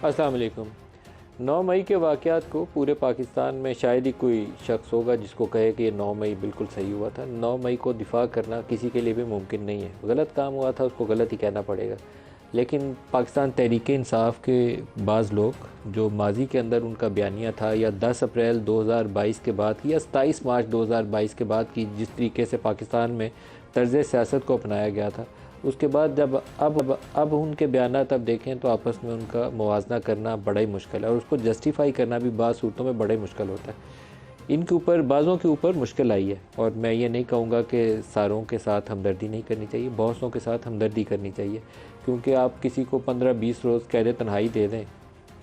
अस्सलाम वालेकुम। 9 मई के वाक़यात को पूरे पाकिस्तान में शायद ही कोई शख्स होगा जिसको कहे कि ये 9 मई बिल्कुल सही हुआ था। 9 मई को दिफ़ा करना किसी के लिए भी मुमकिन नहीं है। गलत काम हुआ था, उसको गलत ही कहना पड़ेगा। लेकिन पाकिस्तान तहरीक-ए-इंसाफ़ के बाज़ लोग जो माज़ी के अंदर उनका बयानिया था, या 10 अप्रैल 2022 के बाद की या 27 मार्च 2022 के बाद की जिस तरीके से पाकिस्तान में तर्ज़ सियासत को अपनाया गया था, उसके बाद जब अब उनके बयानात अब देखें तो आपस में उनका मुवाजना करना बड़ा ही मुश्किल है, और उसको जस्टिफ़ाई करना भी बाज़ सूरतों में बड़ा ही मुश्किल होता है। इनके ऊपर बाज़ों के ऊपर मुश्किल आई है, और मैं ये नहीं कहूँगा कि सारों के साथ हमदर्दी नहीं करनी चाहिए, बहुतों के साथ हमदर्दी करनी चाहिए। क्योंकि आप किसी को 15-20 रोज़ कैद तन्हाई दे दें,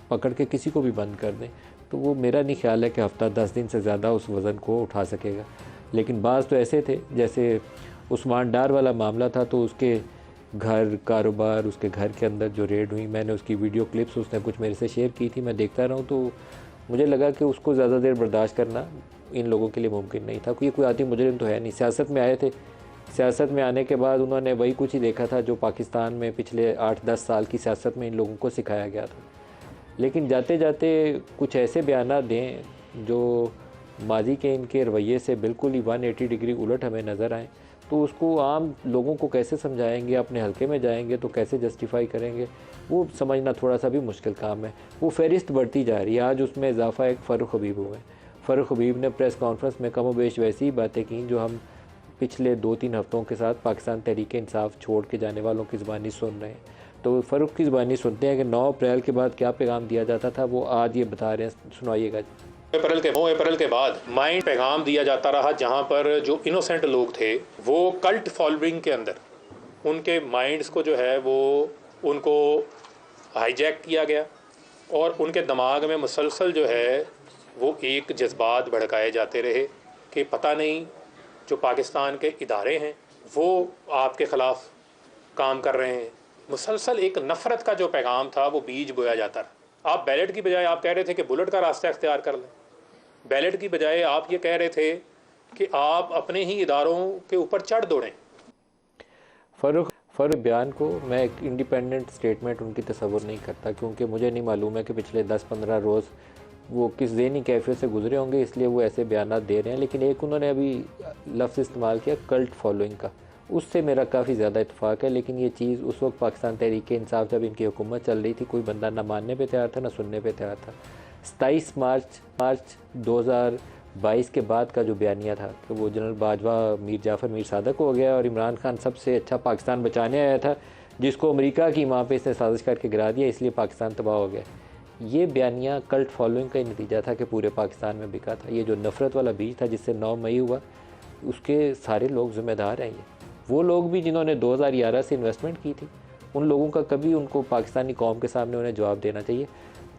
पकड़ के किसी को भी बंद कर दें, तो वो मेरा नहीं ख्याल है कि हफ़्ता 10 दिन से ज़्यादा उस वज़न को उठा सकेगा। लेकिन बाज़ तो ऐसे थे, जैसे उस्मान डार वाला मामला था, तो उसके घर कारोबार, उसके घर के अंदर जो रेड हुई, मैंने उसकी वीडियो क्लिप्स उसने कुछ मेरे से शेयर की थी, मैं देखता रहा हूँ, तो मुझे लगा कि उसको ज़्यादा देर बर्दाश्त करना इन लोगों के लिए मुमकिन नहीं था। कोई आती मुजरिम तो है नहीं, सियासत में आए थे। सियासत में आने के बाद उन्होंने वही कुछ ही देखा था जो पाकिस्तान में पिछले 8-10 साल की सियासत में इन लोगों को सिखाया गया था। लेकिन जाते जाते कुछ ऐसे बयान दें जो माजी के इनके रवैये से बिल्कुल ही 180 डिग्री उलट हमें नज़र आए, तो उसको आम लोगों को कैसे समझाएंगे, अपने हल्के में जाएंगे तो कैसे जस्टिफ़ाई करेंगे, वो समझना थोड़ा सा भी मुश्किल काम है। वो फ़हरिस्त बढ़ती जा रही है। आज उसमें इजाफ़ा एक फ़ारूक हबीब हुआ है। फ़ारूक हबीब ने प्रेस कॉन्फ्रेंस में कम बेश वैसी ही बातें की जो हम पिछले 2-3 हफ़्तों के साथ पाकिस्तान तहरीक-ए-इंसाफ़ छोड़ के जाने वालों की ज़बानी सुन रहे हैं। तो फ़ारूक की ज़बानी सुनते हैं कि 9 अप्रैल के बाद क्या पैगाम दिया जाता था, वो आज ये बता रहे हैं, सुनाइएगा। 9 अप्रैल के बाद माइंड पैगाम दिया जाता रहा, जहां पर जो इनोसेंट लोग थे वो कल्ट फॉलोइंग के अंदर उनके माइंड्स को जो है वो उनको हाईजैक किया गया, और उनके दिमाग में मुसलसल जो है वो एक जज्बात भड़काए जाते रहे कि पता नहीं जो पाकिस्तान के इदारे हैं वो आपके ख़िलाफ़ काम कर रहे हैं। मुसलसल एक नफ़रत का जो पैगाम था वो बीज बोया जाता रहा। आप बैलेट की बजाय आप कह रहे थे कि बुलेट का रास्ता इख्तियार कर लें। बैलेट की बजाय आप ये कह रहे थे कि आप अपने ही इदारों के ऊपर चढ़ दौड़ें। फ़ारूक बयान को मैं एक इंडिपेंडेंट स्टेटमेंट उनकी तस्वुर नहीं करता, क्योंकि मुझे नहीं मालूम है कि पिछले 10-15 रोज़ वो किस ज़हनी कैफियत से गुजरे होंगे, इसलिए वो ऐसे बयान दे रहे हैं। लेकिन एक उन्होंने अभी लफ्ज़ इस्तेमाल किया कल्ट फॉलोइंग का, उससे मेरा काफ़ी ज़्यादा इत्तेफाक है। लेकिन ये चीज़ उस वक्त पाकिस्तान तहरीक-ए-इंसाफ़ जब इनकी हुकूमत चल रही थी, कोई बंदा ना मानने पे तैयार था ना सुनने पे तैयार था। 27 मार्च 2022 के बाद का जो बयानिया था कि वो जनरल बाजवा मीर जाफ़र मीर सादक हो गया, और इमरान खान सबसे अच्छा पाकिस्तान बचाने आया था, जिसको अमेरिका की माँ पे इसने साजिश करके गिरा दिया, इसलिए पाकिस्तान तबाह हो गया। ये बयानिया कल्ट फॉलोइंग का ही नतीजा था कि पूरे पाकिस्तान में बिका था। ये जो नफ़रत वाला बीज था जिससे 9 मई हुआ, उसके सारे लोग ज़िम्मेदार हैं। ये वो लोग भी जिन्होंने 2011 से इन्वेस्टमेंट की थी, उन लोगों का कभी उनको पाकिस्तानी कौम के सामने उन्हें जवाब देना चाहिए।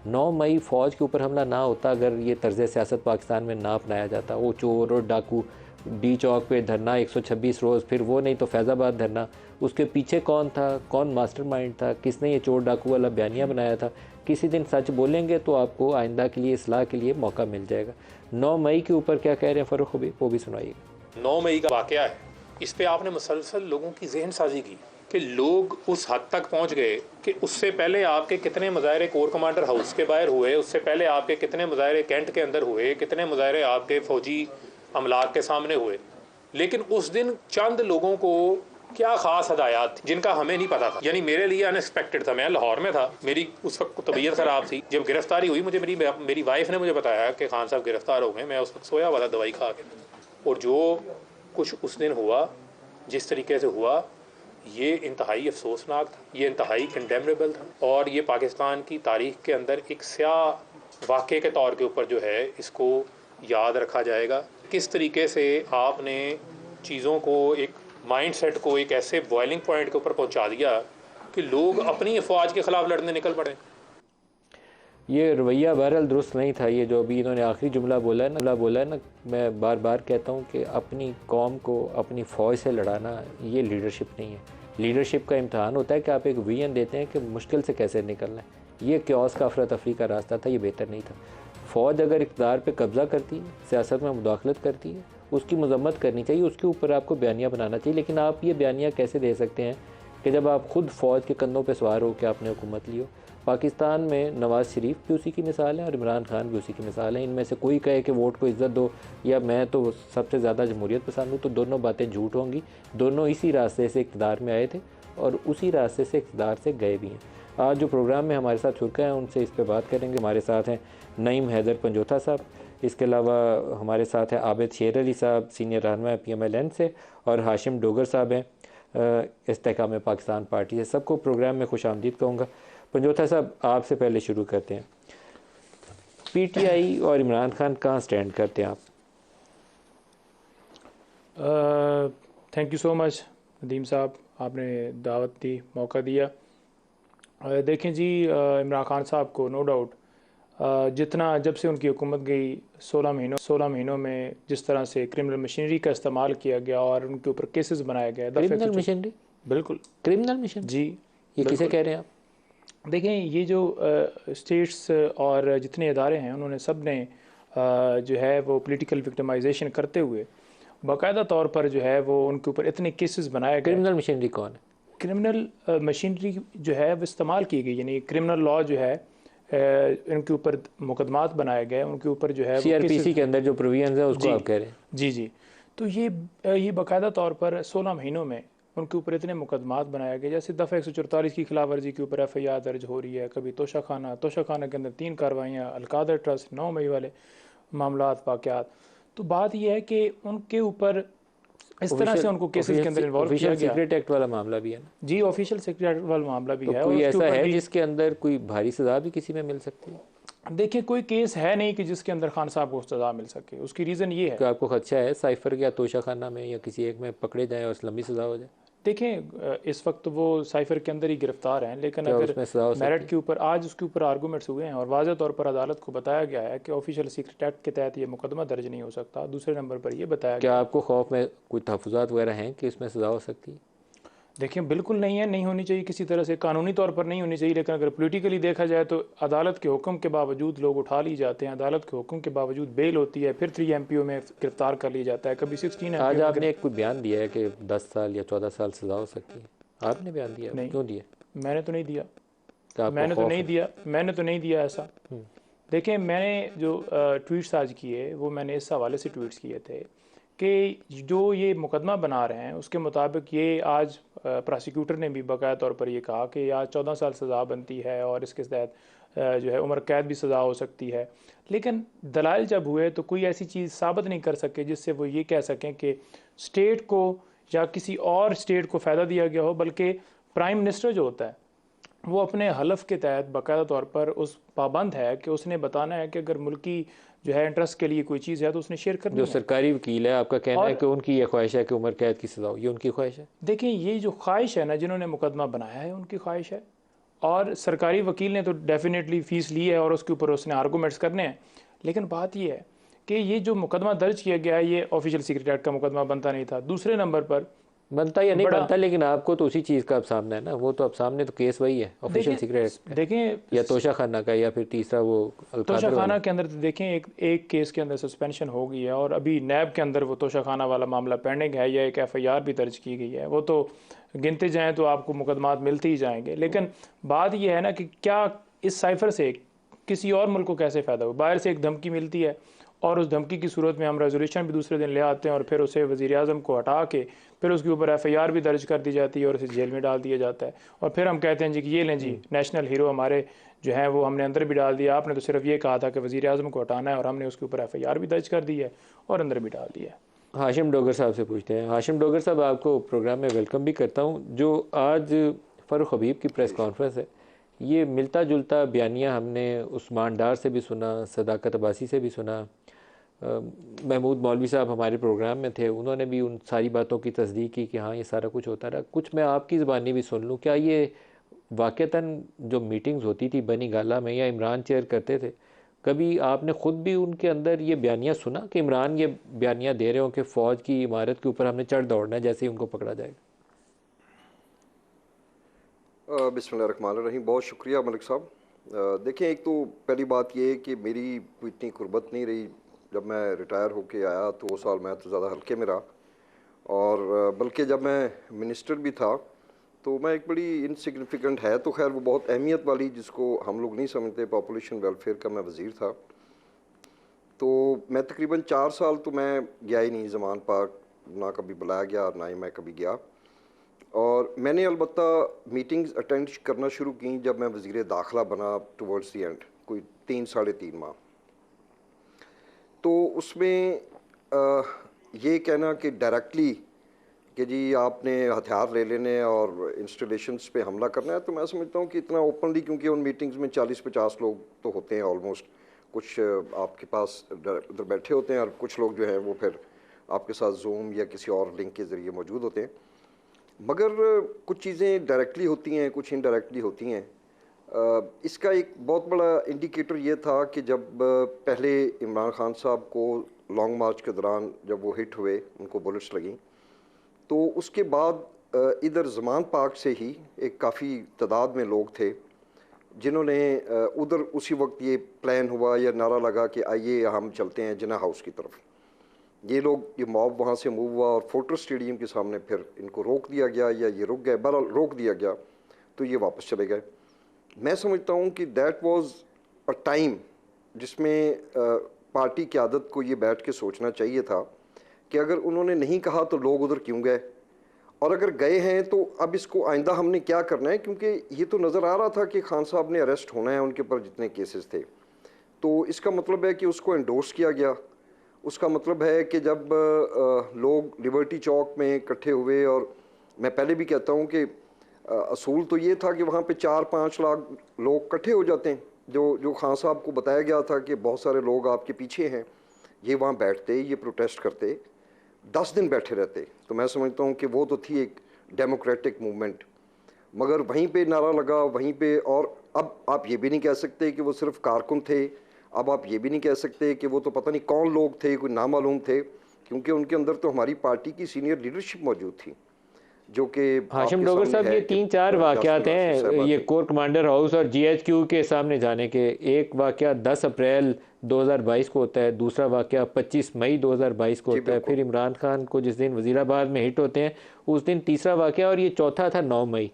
9 मई फ़ौज के ऊपर हमला ना होता अगर ये तर्ज़ सियासत पाकिस्तान में ना अपनाया जाता। वो चोर और डाकू डी चौक पे धरना 126 रोज़, फिर वो नहीं तो फैज़ाबाद धरना, उसके पीछे कौन था, कौन मास्टरमाइंड था, किसने ये चोर डाकू वाला बयानिया बनाया था। किसी दिन सच बोलेंगे तो आपको आइंदा के लिए इस्लाह के लिए मौका मिल जाएगा। 9 मई के ऊपर क्या कह रहे हैं फ़ारूक हबीब, वो भी सुनाइएगा। 9 मई का वाक़या है, इस पे आपने मुसलसल लोगों की जहन साजी की कि लोग उस हद तक पहुंच गए कि उससे पहले आपके कितने मुजाहरे कोर कमांडर हाउस के बाहर हुए, उससे पहले आपके कितने मुजाहरे कैंट के अंदर हुए, कितने मुजाहरे आपके फ़ौजी अमलाक के सामने हुए। लेकिन उस दिन चंद लोगों को क्या ख़ास हदायत थी जिनका हमें नहीं पता था। यानी मेरे लिए अनएक्सपेक्टेड था। मैं लाहौर में था, मेरी उस वक्त तबीयत ख़राब थी। जब गिरफ़्तारी हुई मुझे मेरी वाइफ ने मुझे बताया कि खान साहब गिरफ़्तार हो गए। मैं उस वक्त सोया वाला दवाई खा के, और जो कुछ उस दिन हुआ, जिस तरीके से हुआ, ये इंतहाई अफसोसनाक था, ये इंतहाई कंडेमनेबल था, और ये पाकिस्तान की तारीख़ के अंदर एक स्याह वाक़े के तौर के ऊपर जो है इसको याद रखा जाएगा। किस तरीके से आपने चीज़ों को, एक माइंड सेट को एक ऐसे बॉइलिंग पॉइंट के ऊपर पहुंचा दिया कि लोग अपनी अफवाज के ख़िलाफ़ लड़ने निकल पड़े। ये रवैया बहरहाल दुरुस्त नहीं था। ये जो अभी इन्होंने आखिरी जुमला बोला है ना, मैं बार बार कहता हूँ कि अपनी कौम को अपनी फ़ौज से लड़ाना ये लीडरशिप नहीं है। लीडरशिप का इम्तहान होता है कि आप एक विजन देते हैं कि मुश्किल से कैसे निकलना है। ये क्योस का अफरा तफरी का रास्ता था, ये बेहतर नहीं था। फ़ौज अगर इक़्तिदार पे कब्ज़ा करती है, सियासत में मुदाखलत करती है, उसकी मजम्मत करनी चाहिए, उसके ऊपर आपको बयानिया बनाना चाहिए। लेकिन आप ये बयानिया कैसे दे सकते हैं कि जब आप खुद फ़ौज के कंधों पर सवार हो के आपने हुकूमत ली हो। पाकिस्तान में नवाज़ शरीफ भी उसी की मिसाल है और इमरान खान भी उसी की मिसाल है। इनमें से कोई कहे कि वोट को इज़्ज़त दो या मैं तो सबसे ज़्यादा जमहूरियत पसंद हूँ, तो दोनों बातें झूठ होंगी। दोनों इसी रास्ते से इक़्तिदार में आए थे और उसी रास्ते से इक़्तिदार से गए भी हैं। आज जो प्रोग्राम में हमारे साथ शुरका हैं उनसे इस पर बात करेंगे। हमारे साथ हैं नईम हैदर पंजोथा साहब, इसके अलावा हमारे साथ हैं आबिद शेर अली साहब, सीनियर रहनुमा PMLN से, और हाशिम डोगर साहब हैं इस्तेहकाम पाकिस्तान पार्टी से। सबको प्रोग्राम में खुश आमदीद कहूँगा। पंजोथा साहब, आपसे पहले शुरू करते हैं। PTI और इमरान खान कहाँ स्टैंड करते हैं आप? Thank you so much Nadeem साहब, आपने दावत दी, मौका दिया। देखें जी, इमरान खान साहब को नो डाउट जितना जब से उनकी हुकूमत गई 16 महीनों में जिस तरह से क्रिमिनल मशीनरी का इस्तेमाल किया गया और उनके ऊपर केसेस बनाए गए। Criminal machinery? बिल्कुल क्रिमिनल मिशन जी। ये किसे कह रहे हैं आप? देखें, ये जो स्टेट्स और जितने इदारे हैं उन्होंने सब ने जो है वो पॉलिटिकल विक्टिमाइजेशन करते हुए बाकायदा तौर पर जो है वो उनके ऊपर इतने केसेस बनाए गए। क्रिमिनल मशीनरी कौन है? क्रिमिनल मशीनरी जो है वो इस्तेमाल की गई, यानी क्रिमिनल लॉ जो है इनके ऊपर मुकदमात बनाए गए, उनके ऊपर जो है CRPC के अंदर जो प्रोविजंस है उसको आप कह रहे हैं? जी जी। तो ये बाकायदा तौर पर 16 महीनों में उनके ऊपर इतने मुकदमात बनाए गए। जैसे दफ़ा 144 की खिलाफ वर्जी के ऊपर FIR दर्ज हो रही है। कभी तोशाखाना के अंदर 3 कार्रवाइयाँ, अलकादर ट्रस्ट 9 मई वाले मामलात वाक़यात। तो बात यह है कि उनके ऊपर इस तरह से उनको केसेस के अंदर इन्वॉल्व किया गया। सीक्रेट एक्ट वाला मामला भी है ना? जी, ऑफिशियल सीक्रेट एक्ट वाला मामला भी तो है। कोई और ऐसा है जिसके अंदर कोई भारी सज़ा भी किसी में मिल सकती है? देखिए, कोई केस है नहीं कि जिसके अंदर खान साहब को सज़ा मिल सके। उसकी रीज़न ये है कि आपको खदशा है साइफर या तोशाखाना में या किसी एक में पकड़े जाएं और लंबी सज़ा हो जाए? देखें, इस वक्त वो साइफर के अंदर ही गिरफ्तार हैं, लेकिन अगर मेरिट के ऊपर आज उसके ऊपर आर्गूमेंट्स हुए हैं और वाज़ेह तौर पर अदालत को बताया गया है कि ऑफिशियल सीक्रेट एक्ट के तहत ये मुकदमा दर्ज नहीं हो सकता। दूसरे नंबर पर ये बताया क्या आपको खौफ में कोई तहफ़्फ़ुज़ात वगैरह हैं कि इसमें सज़ा हो सकती है? देखिए, बिल्कुल नहीं है, नहीं होनी चाहिए किसी तरह से, कानूनी तौर पर नहीं होनी चाहिए। लेकिन अगर पॉलिटिकली देखा जाए तो अदालत के हुक्म के बावजूद लोग उठा ली जाते हैं, अदालत के हुक्म के बावजूद बेल होती है, फिर 3 MPO में गिरफ्तार कर लिया जाता है, कभी 16 आज MPO आपने एक कोई बयान दिया है कि 10 साल या 14 साल सज़ा हो सकती है, आपने बयान दिया? नहीं, क्यों दिया? मैंने तो नहीं दिया। मैंने तो नहीं दिया ऐसा। देखें, मैंने जो ट्वीट्स आज किए वो मैंने इस हवाले से ट्वीट्स किए थे कि जो ये मुकदमा बना रहे हैं उसके मुताबिक ये आज प्रोसिक्यूटर ने भी बाकायदा तौर पर ये कहा कि आज 14 साल सज़ा बनती है और इसके तहत जो है उम्र कैद भी सज़ा हो सकती है। लेकिन दलाइल जब हुए तो कोई ऐसी चीज़ साबित नहीं कर सके जिससे वो ये कह सकें कि स्टेट को या किसी और स्टेट को फ़ायदा दिया गया हो, बल्कि प्राइम मिनिस्टर जो होता है वो अपने हलफ के तहत बाकायदा तौर पर उस पाबंद है कि उसने बताना है कि अगर मुल्की जो है इंटरेस्ट के लिए कोई चीज़ है तो उसने शेयर करनी है। जो सरकारी वकील है आपका कहना है कि उनकी ये ख्वाहिश है कि उम्र कैद की सज़ा हो, ये उनकी ख्वाहिश है? देखिए, ये जो ख्वाहिश है ना, जिन्होंने मुकदमा बनाया है उनकी ख्वाहिश है, और सरकारी वकील ने तो डेफिनेटली फ़ीस ली है और उसके ऊपर उसने आर्गूमेंट्स करने हैं। लेकिन बात ये है कि ये जो मुकदमा दर्ज किया गया है ये ऑफिशियल सीक्रेट एक्ट का मुकदमा बनता नहीं था। दूसरे नंबर पर बनता या नहीं बनता, लेकिन आपको तो उसी चीज़ का अब सामने है ना, वो तो अब सामने तो केस वही है ऑफिशियल सीक्रेट। देखें, या तोशाखाना का या फिर तीसरा वो तोशाखाना के अंदर तो देखें एक केस के अंदर सस्पेंशन हो गई है और अभी नैब के अंदर वो तोशाखाना वाला मामला पेंडिंग है या एक FIR भी दर्ज की गई है। वो तो गिनते जाएँ तो आपको मुकदमात मिलते ही जाएंगे। लेकिन बात यह है ना कि क्या इस साइफर से किसी और मुल्क को कैसे फ़ायदा हो? बाहर से एक धमकी मिलती है और उस धमकी की सूरत में हम रेजोल्यूशन भी दूसरे दिन ले आते हैं और फिर उसे वज़ीर-ए-आज़म को हटा के फिर उसके ऊपर FIR भी दर्ज कर दी जाती है और उसे जेल में डाल दिया जाता है। और फिर हम कहते हैं जी कि ये लें जी, नेशनल हीरो हमारे जो हैं वो हमने अंदर भी डाल दिया, आपने तो सिर्फ ये कहा था कि वज़ीर-ए-आज़म को हटाना है और हमने उसके ऊपर FIR भी दर्ज कर दी है और अंदर भी डाल दिया है। हाशिम डोगर साहब से पूछते हैं। हाशिम डोगर साहब, आपको प्रोग्राम में वेलकम भी करता हूँ। जो आज फ़ारूक हबीब की प्रेस कॉन्फ्रेंस है, ये मिलता जुलता बयानिया हमने उस्मान डार से भी सुना, सदाकत अब्बासी से भी सुना, महमूद मौलवी साहब हमारे प्रोग्राम में थे, उन्होंने भी उन सारी बातों की तस्दीक की कि हाँ ये सारा कुछ होता रहा। कुछ मैं आपकी ज़बानी भी सुन लूँ, क्या ये वाक़तन जो मीटिंग्स होती थी बनी गाला में या इमरान चेयर करते थे, कभी आपने ख़ुद भी उनके अंदर ये बयानिया सुना कि इमरान ये बयानिया दे रहे हो कि फ़ौज की इमारत के ऊपर हमने चढ़ दौड़ना है जैसे ही उनको पकड़ा जाएगा? बिस्मिल्लाहिर्रहमानिर्रहीम। बहुत शुक्रिया मलिक साहब। देखिए, एक तो पहली बात ये है कि मेरी कोई इतनी कुर्बत नहीं रही। जब मैं रिटायर होके आया तो वो साल मैं तो ज़्यादा हल्के में रहा, और बल्कि जब मैं मिनिस्टर भी था तो मैं एक बड़ी इनसिग्निफिकेंट है तो खैर वो बहुत अहमियत वाली जिसको हम लोग नहीं समझते, पॉपुलेशन वेलफेयर का मैं वज़ीर था। तो मैं तकरीबन 4 साल तो मैं गया ही नहीं ज़मान पार्क, ना कभी बुलाया गया और ना ही मैं कभी गया। और मैंने अलबत्ता मीटिंग्स अटेंड करना शुरू की जब मैं वज़ीर दाखिला बना टुवर्ड्स द एंड, कोई 3 साढ़े 3 माह। तो उसमें ये कहना कि डायरेक्टली कि जी आपने हथियार ले लेने और इंस्टॉलेशंस पे हमला करना है, तो मैं समझता हूँ कि इतना ओपनली, क्योंकि उन मीटिंग्स में 40-50 लोग तो होते हैं ऑलमोस्ट, कुछ आपके पास उधर बैठे होते हैं और कुछ लोग जो हैं वो फिर आपके साथ जूम या किसी और लिंक के ज़रिए मौजूद होते हैं। मगर कुछ चीज़ें डायरेक्टली होती हैं, कुछ इनडायरेक्टली होती हैं। इसका एक बहुत बड़ा इंडिकेटर ये था कि जब पहले इमरान खान साहब को लॉन्ग मार्च के दौरान जब वो हिट हुए, उनको बुलेट्स लगी, तो उसके बाद इधर ज़मान पार्क से ही एक काफ़ी तादाद में लोग थे जिन्होंने उधर उसी वक्त ये प्लान हुआ या नारा लगा कि आइए हम चलते हैं जिन्ना हाउस की तरफ। ये लोग, ये मॉब वहाँ से मूव हुआ और फोर्ट्रेस स्टेडियम के सामने फिर इनको रोक दिया गया या ये रुक गए, बहरहाल रोक दिया गया, तो ये वापस चले गए। मैं समझता हूँ कि दैट वाज अ टाइम जिसमें पार्टी क़यादत को ये बैठ के सोचना चाहिए था कि अगर उन्होंने नहीं कहा तो लोग उधर क्यों गए, और अगर गए हैं तो अब इसको आइंदा हमने क्या करना है, क्योंकि ये तो नज़र आ रहा था कि खान साहब ने अरेस्ट होना है, उनके ऊपर जितने केसेस थे। तो इसका मतलब है कि उसको एंडोर्स किया गया। उसका मतलब है कि जब लोग लिबर्टी चौक में इकट्ठे हुए, और मैं पहले भी कहता हूँ कि असूल तो ये था कि वहाँ पे 4-5 लाख लोग इकट्ठे हो जाते हैं, जो खान साहब को बताया गया था कि बहुत सारे लोग आपके पीछे हैं, ये वहाँ बैठते, ये प्रोटेस्ट करते, 10 दिन बैठे रहते। तो मैं समझता हूँ कि वो तो थी एक डेमोक्रेटिक मूवमेंट। मगर वहीं पे नारा लगा, वहीं पे, और अब आप ये भी नहीं कह सकते कि वो सिर्फ कारकुन थे, अब आप ये भी नहीं कह सकते कि वो तो पता नहीं कौन लोग थे, कोई नामालूम थे, क्योंकि उनके अंदर तो हमारी पार्टी की सीनियर लीडरशिप मौजूद थी जो कि हाशिम डोगर साहब, ये 3-4 वाक़यात हैं ये कोर कमांडर हाउस और GHQ के सामने जाने के। एक वाक़या 10 अप्रैल 2022 को होता है, दूसरा वाक़या 25 मई 2022 को होता है, फिर इमरान खान को जिस दिन वज़ीराबाद में हिट होते हैं उस दिन तीसरा वाक़या, और ये चौथा था 9 मई।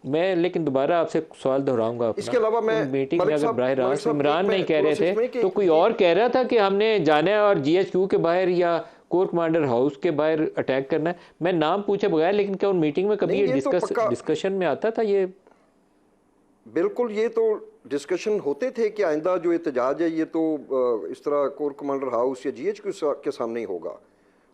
मैं लेकिन दोबारा आपसे सवाल दोहराऊंगा अपना, इसके अलावा मैं मीटिंग में अगर बराह रास्त इमरान नहीं कह रहे थे तो कोई और कह रहा था कि हमने जाना है और GHQ के बाहर या कोर कमांडर हाउस के बाहर अटैक करना है। मैं नाम पूछे बगैर, लेकिन क्या उन मीटिंग में कभी ये डिस्कशन में आता था? ये बिल्कुल, ये तो डिस्कशन होते थे कि आइंदा जो एहतजाज है ये तो इस तरह कोर कमांडर हाउस या GHQ के सामने ही होगा,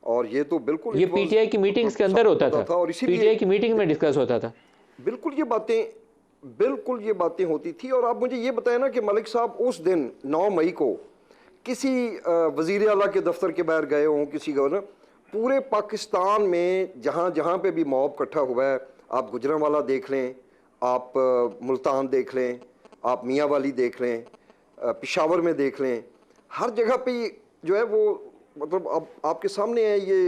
और ये तो बिल्कुल ये PTI की मीटिंग्स के अंदर होता था, और PTI की मीटिंग में डिस्कस होता था। बिल्कुल ये बातें होती थी। और आप मुझे ये बताएं ना कि मलिक साहब उस दिन 9 मई को किसी वज़ीर आला के दफ्तर के बाहर गए हों, किसी गवर्नर, पूरे पाकिस्तान में जहाँ जहाँ पे भी मॉब इकट्ठा हुआ है, आप गुजरांवाला देख लें, आप मुल्तान देख लें, आप मियांवाली देख लें, पेशावर में देख लें, हर जगह पे जो है वो, मतलब अब आपके सामने है ये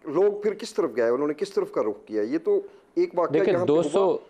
लोग फिर किस तरफ गए, उन्होंने किस तरफ का रुख किया। ये तो एक वाक़या देखिए,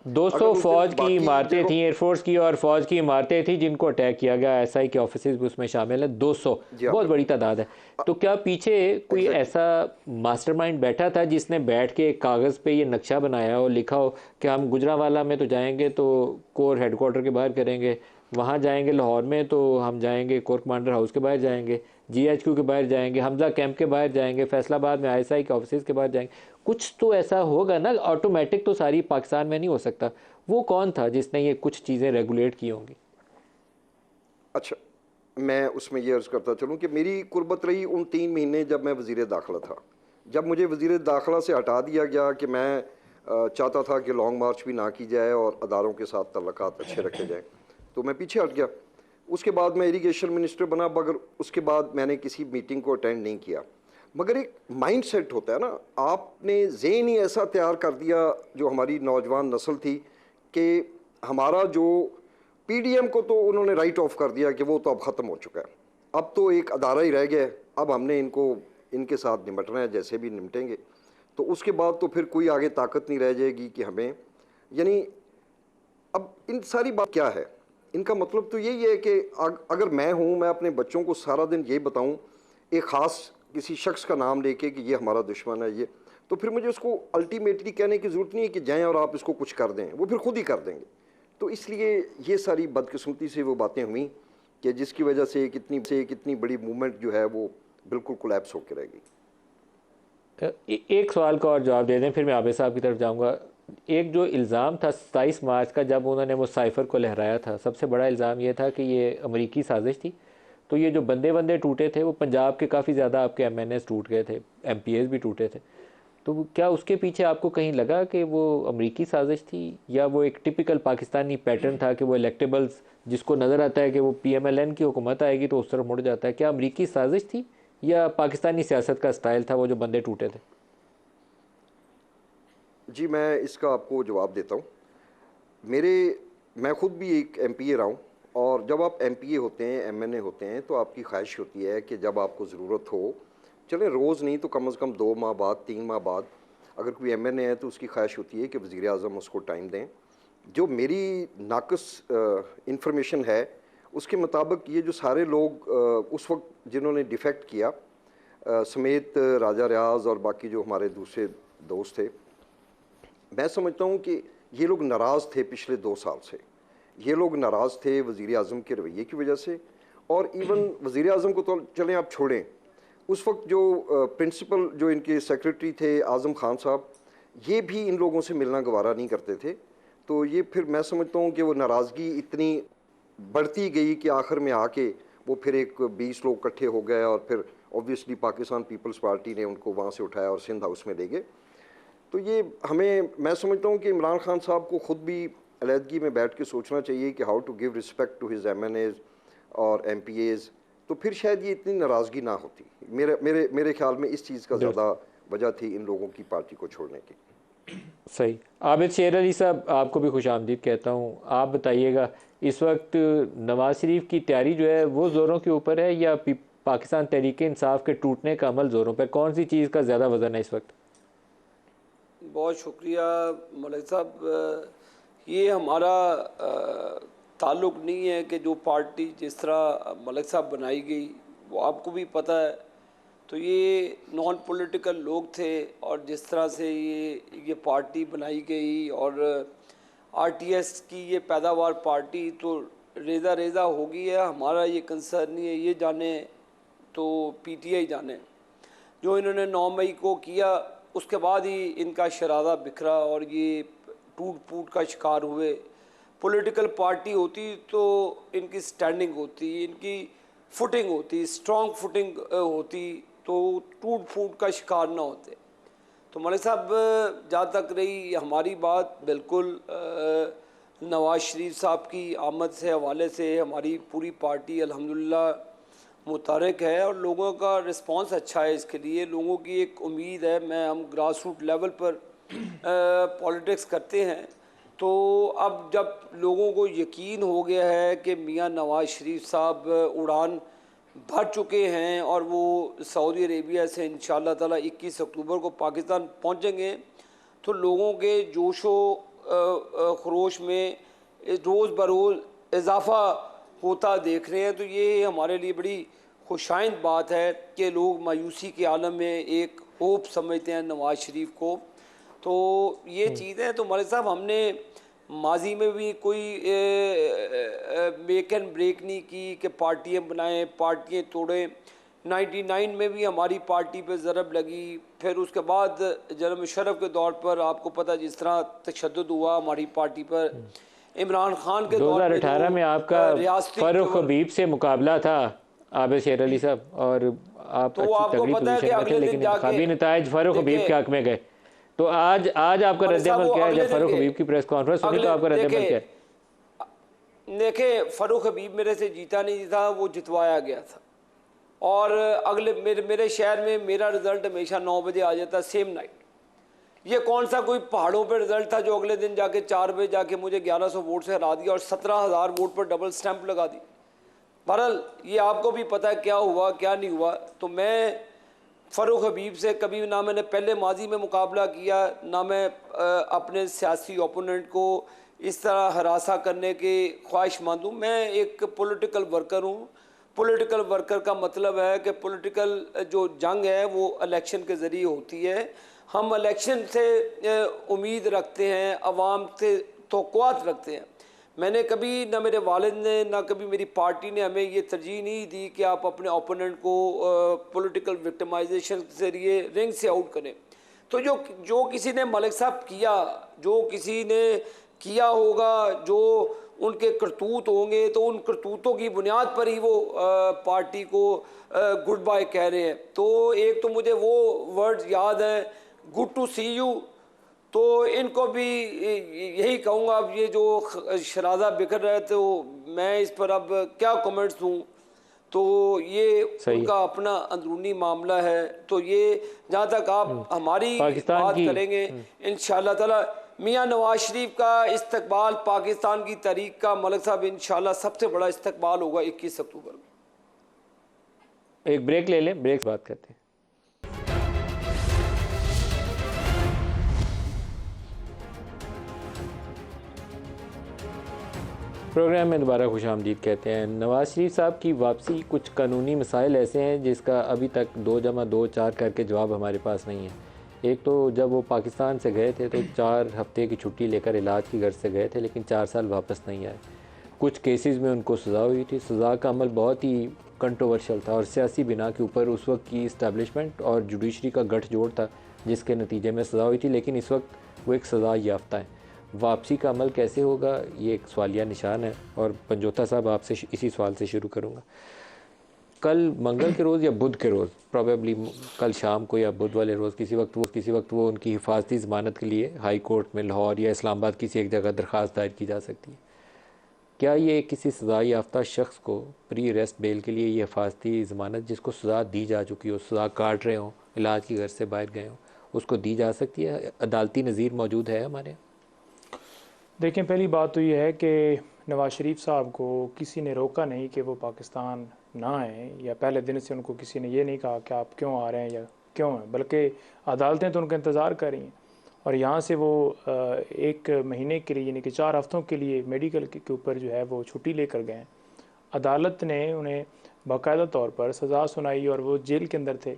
200 फौज की इमारतें थी, एयरफोर्स की और फौज की इमारतें थी जिनको अटैक किया गया। SI के ऑफिसेज भी उसमें शामिल है, 200 बहुत बड़ी तादाद है। तो क्या पीछे कोई ऐसा मास्टरमाइंड बैठा था जिसने बैठ के एक कागज़ पे ये नक्शा बनाया और लिखा हो कि हम गुजरांवाला में तो जाएंगे तो कोर हेडक्वार्टर के बाहर करेंगे, वहाँ जाएंगे लाहौर में तो हम जाएंगे कोर कमांडर हाउस के बाहर जाएंगे, GHQ के बाहर जाएंगे, हमजा कैंप के बाहर जाएंगे, फैसलाबाद में ISI के ऑफिस के बाहर जाएंगे? कुछ तो ऐसा होगा ना, ऑटोमेटिक तो सारी पाकिस्तान में नहीं हो सकता। वो कौन था जिसने ये कुछ चीज़ें रेगुलेट की होंगी? अच्छा, मैं उसमें ये अर्ज़ करता चलूँ कि मेरी कुर्बत रही उन 3 महीने जब मैं वज़ीर दाखिला था। जब मुझे वज़ीर दाखिला से हटा दिया गया कि मैं चाहता था कि लॉन्ग मार्च भी ना की जाए और अदारों के साथ तल्लुकात अच्छे रखे जाएँ, तो मैं पीछे हट गया। उसके बाद मैं इरीगेशन मिनिस्टर बना, मगर उसके बाद मैंने किसी मीटिंग को अटेंड नहीं किया। मगर एक माइंड सेट होता है ना, आपने ज़हन ही ऐसा तैयार कर दिया जो हमारी नौजवान नस्ल थी कि हमारा जो PDM को तो उन्होंने राइट ऑफ कर दिया कि वो तो अब ख़त्म हो चुका है, अब तो एक अदारा ही रह गया, अब हमने इनके साथ निपटना है, जैसे भी निपटेंगे। तो उसके बाद तो फिर कोई आगे ताकत नहीं रह जाएगी कि हमें, यानी अब इन सारी बात क्या है, इनका मतलब तो यही है कि अगर मैं हूँ, मैं अपने बच्चों को सारा दिन ये बताऊँ एक ख़ास किसी शख्स का नाम लेके कि ये हमारा दुश्मन है, ये तो फिर मुझे उसको अल्टीमेटली कहने की ज़रूरत नहीं है कि जाएं और आप इसको कुछ कर दें, वो फिर खुद ही कर देंगे। तो इसलिए ये सारी बदकिस्मती से वो बातें हुई कि जिसकी वजह से कितनी बड़ी मूवमेंट जो है वो बिल्कुल कोलैप्स होकर रहेगी। एक सवाल का और जवाब दे दें, फिर मैं आबिद साहब की तरफ जाऊंगा। एक जो इल्ज़ाम था 27 मार्च का, जब उन्होंने वो साइफ़र को लहराया था, सबसे बड़ा इल्ज़ाम ये था कि ये अमरीकी साजिश थी। तो ये जो बंदे टूटे थे, वो पंजाब के काफ़ी ज़्यादा आपके MNAs टूट गए थे, MPAs भी टूटे थे। तो क्या उसके पीछे आपको कहीं लगा कि वो अमरीकी साजिश थी, या वो एक टिपिकल पाकिस्तानी पैटर्न था कि वो इलेक्टेबल्स जिसको नज़र आता है कि वो PMLN की हुकूमत आएगी तो उस तरफ मुड़ जाता है? क्या अमरीकी साजिश थी या पाकिस्तानी सियासत का स्टाइल था वो जो बंदे टूटे थे? जी, मैं इसका आपको जवाब देता हूँ। मैं ख़ुद भी एक MPA रहा हूँ, और जब आप MPA होते हैं, MNA होते हैं, तो आपकी ख्वाहिश होती है कि जब आपको ज़रूरत हो, चलें रोज़ नहीं तो कम से कम 2 माह बाद, 3 माह बाद, अगर कोई MNA है तो उसकी ख्वाहिश होती है कि वज़ीर आज़म उसको टाइम दें। जो मेरी नाक़िस इंफॉर्मेशन है उसके मुताबिक ये जो सारे लोग उस वक्त जिन्होंने डिफेक्ट किया, समेत राजा रियाज और बाकी जो हमारे दूसरे दोस्त थे, मैं समझता हूँ कि ये लोग नाराज़ थे पिछले 2 साल से। ये लोग नाराज़ थे वज़ीर आज़म के रवैये की वजह से, और इवन वज़ीर आज़म को तो चलें आप छोड़ें, उस वक्त जो प्रिंसिपल जो इनके सेक्रेटरी थे आज़म खान साहब, ये भी इन लोगों से मिलना गवारा नहीं करते थे। तो ये फिर मैं समझता हूँ कि वो नाराज़गी इतनी बढ़ती गई कि आखिर में आके वो फिर एक 20 लोग इकट्ठे हो गए, और फिर ऑब्वियसली पाकिस्तान पीपल्स पार्टी ने उनको वहाँ से उठाया और सिंध हाउस में ले गए। तो ये मैं समझता हूँ कि इमरान खान साहब को ख़ुद भी अलहदगी में बैठ के सोचना चाहिए कि how to give respect to his MNAs और MPAs, तो फिर शायद ये इतनी नाराज़गी ना होती। मेरे ख्याल में इस चीज़ का ज़्यादा वजह थी इन लोगों की पार्टी को छोड़ने की। सही। आबिद शेर अली साहब, आपको भी खुशामदीद कहता हूँ। आप बताइएगा, इस वक्त नवाज़ शरीफ की तैयारी जो है वो ज़ोरों के ऊपर है, या पाकिस्तान तहरीक-ए-इंसाफ के टूटने का अमल ज़ोरों पर? कौन सी चीज़ का ज़्यादा वज़न है इस वक्त? बहुत शुक्रिया मलिक साहब। ये हमारा ताल्लुक़ नहीं है कि जो पार्टी जिस तरह मलिक साहब बनाई गई वो आपको भी पता है। तो ये नॉन पॉलिटिकल लोग थे, और जिस तरह से ये पार्टी बनाई गई, और RTS की ये पैदावार पार्टी तो रेज़ा हो गई है। हमारा ये कंसर्न नहीं है, ये जाने तो PTI जाने। जो इन्होंने 9 मई को किया उसके बाद ही इनका शरादा बिखरा और ये टूट फूट का शिकार हुए। पॉलिटिकल पार्टी होती तो इनकी स्टैंडिंग होती, इनकी फुटिंग होती, स्ट्रॉन्ग फुटिंग होती, तो टूट फूट का शिकार ना होते। तो मलिक साहब, जहाँ तक रही हमारी बात, बिल्कुल नवाज़ शरीफ साहब की आमद से हवाले से हमारी पूरी पार्टी अल्हम्दुलिल्लाह मुतहर्रिक है, और लोगों का रिस्पांस अच्छा है। इसके लिए लोगों की एक उम्मीद है। हम ग्रास रूट लेवल पर पॉलिटिक्स करते हैं, तो अब जब लोगों को यकीन हो गया है कि मियां नवाज़ शरीफ साहब उड़ान भर चुके हैं और वो सऊदी अरेबिया से इंशाअल्लाह ताला 21 अक्टूबर को पाकिस्तान पहुंचेंगे, तो लोगों के जोशो खरोश में रोज़ बरोज़ इजाफ़ा होता देख रहे हैं। तो ये हमारे लिए बड़ी खुशाइंद बात है कि लोग मायूसी के आलम में एक होप समझते हैं नवाज़ शरीफ को। तो ये चीज़ें तो मलिक साहब, हमने माजी में भी कोई मेक एंड ब्रेक नहीं की कि पार्टियाँ बनाएं, पार्टियाँ तोड़ें। 99 में भी हमारी पार्टी पे ज़रब लगी। फिर उसके बाद जनरल मुशर्रफ के दौर पर आपको पता जिस तरह तशद्दुद हुआ हमारी पार्टी पर, इमरान खान के 2018 में आपका फ़ारूक हबीब से मुकाबला था आबिद शेर अली साहब, और आप तो अच्छी तगड़ी पोजीशन में थे, लेकिन इंतखाबी नताइज फ़ारूक हबीब के हक में गए। तो आज आपका रद्द-ए-अमल क्या है? जब फ़ारूक हबीब की प्रेस कॉन्फ्रेंस सुनी तो आपका रद्द-ए-अमल क्या है? देखिए, फ़ारूक हबीब मेरे से जीता नहीं था, वो जितवाया गया था। और अगले मेरे शहर में मेरा रिज़ल्ट हमेशा 9 बजे आ जाता, सेम नाइट। ये कौन सा कोई पहाड़ों पर रिज़ल्ट था जो अगले दिन जाके 4 बजे जाके मुझे 1100 वोट से हरा दिया और 17,000 वोट पर डबल स्टैंप लगा दी। बहरहाल ये आपको भी पता है क्या हुआ क्या नहीं हुआ। तो मैं फ़ारूक हबीब से कभी ना मैंने पहले माजी में मुकाबला किया, ना मैं अपने सियासी ओपोनेंट को इस तरह हरासा करने के ख्वाहिशमंद हूँ। मैं एक पॉलिटिकल वर्कर हूँ। पॉलिटिकल वर्कर का मतलब है कि पॉलिटिकल जो जंग है वो इलेक्शन के ज़रिए होती है। हम इलेक्शन से उम्मीद रखते हैं, अवाम से तवक्कुआत रखते हैं। मैंने कभी, ना मेरे वालिद ने, ना कभी मेरी पार्टी ने हमें ये तरजीह नहीं दी कि आप अपने ओपोनेंट को पॉलिटिकल विक्टिमाइजेशन के ज़रिए रिंग से आउट करें। तो जो किसी ने मलिक साहब किया, जो किसी ने किया होगा, जो उनके करतूत होंगे, तो उन करतूतों की बुनियाद पर ही वो पार्टी को गुड बाय कह रहे हैं। तो एक तो मुझे वो वर्ड याद है, गुड टू सी यू। तो इनको भी यही कहूँगा, अब ये जो शराजा बिखर रहे थे, तो मैं इस पर अब क्या कमेंट्स दूँ। तो ये उनका अपना अंदरूनी मामला है। तो ये जहाँ तक आप हमारी बात करेंगे, इंशाअल्लाह ताला मियाँ नवाज शरीफ का इस्तकबाल पाकिस्तान की तारीख का मलिक साहब इंशाअल्लाह सबसे बड़ा इस्तकबाल होगा 21 अक्टूबर को। एक ब्रेक ले लें, ब्रेक से बात करते हैं। प्रोग्राम में दोबारा खुशामदीद कहते हैं। नवाज शरीफ साहब की वापसी, कुछ कानूनी मसाइल ऐसे हैं जिसका अभी तक 2+2 4 करके जवाब हमारे पास नहीं है। एक तो जब वो पाकिस्तान से गए थे तो 4 हफ्ते की छुट्टी लेकर इलाज की गर्ज से गए थे, लेकिन 4 साल वापस नहीं आए। कुछ केसेस में उनको सज़ा हुई थी, सज़ा का अमल बहुत ही कंट्रोवर्शियल था और सियासी बिना के ऊपर उस वक्त की इस्टेब्लिशमेंट और जुडिशरी का गठजोड़ था जिसके नतीजे में सज़ा हुई थी, लेकिन इस वक्त वो एक सज़ा याफ्ता है। वापसी का अमल कैसे होगा, ये एक सवालिया निशान है। और पंजोता साहब, आपसे इसी सवाल से शुरू करूँगा। कल मंगल के रोज़ या बुध के रोज़, प्रॉबेबली कल शाम को या बुध वाले रोज़, किसी वक्त वो उनकी हिफाजती ज़मानत के लिए हाई कोर्ट में लाहौर या इस्लामाबाद किसी एक जगह दरख्वास्त दायर की जा सकती है। क्या ये किसी सज़ा याफ्ता शख्स को प्री अरेस्ट बेल के लिए ये हिफाजती ज़मानत, जिसको सज़ा दी जा चुकी हो, सज़ा काट रहे हों, इलाज की गर्ज से बाहर गए हों, उसको दी जा सकती है? अदालती नज़ीर मौजूद है हमारे यहाँ? देखें, पहली बात तो ये है कि नवाज शरीफ साहब को किसी ने रोका नहीं कि वो पाकिस्तान ना आए, या पहले दिन से उनको किसी ने ये नहीं कहा कि आप क्यों आ रहे हैं या क्यों हैं, बल्कि अदालतें तो उनका इंतज़ार कर रही हैं। और यहाँ से वो 1 महीने के लिए, यानी कि 4 हफ्तों के लिए मेडिकल के ऊपर जो है वो छुट्टी लेकर गए। अदालत ने उन्हें बाकायदा तौर पर सज़ा सुनाई और वो जेल के अंदर थे।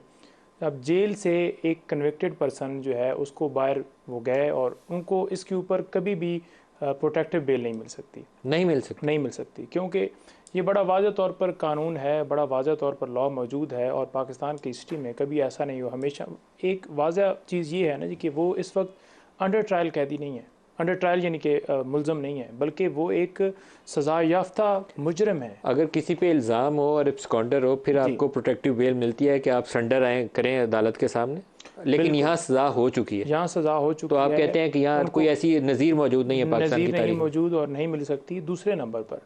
अब जेल से एक कन्विक्टेड पर्सन जो है उसको बाहर वो गए और उनको इसके ऊपर कभी भी प्रोटेक्टिव बेल नहीं मिल सकती, क्योंकि ये बड़ा वाज़ह तौर पर कानून है, बड़ा वाज़ह तौर पर लॉ मौजूद है। और पाकिस्तान की हिस्ट्री में कभी ऐसा नहीं हुआ। हमेशा एक वाज़ह चीज़ ये है ना जी कि वो इस वक्त अंडर ट्रायल कैदी नहीं है, अंडर ट्रायल यानी कि मुलज़म नहीं है, बल्कि वो एक सज़ा याफ्ता मुजरिम है। अगर किसी पे इल्ज़ाम हो और एब्सकॉन्डर हो, फिर आपको प्रोटेक्टिव बेल मिलती है कि आप सरेंडर आए करें अदालत के सामने, लेकिन यहाँ सज़ा हो चुकी है। यहाँ सज़ा हो चुकी है, तो आप कहते हैं कि यहाँ कोई ऐसी नज़ीर मौजूद नहीं है पाकिस्तान की तारीख में? नज़ीर नहीं मौजूद और नहीं मिल सकती। दूसरे नंबर पर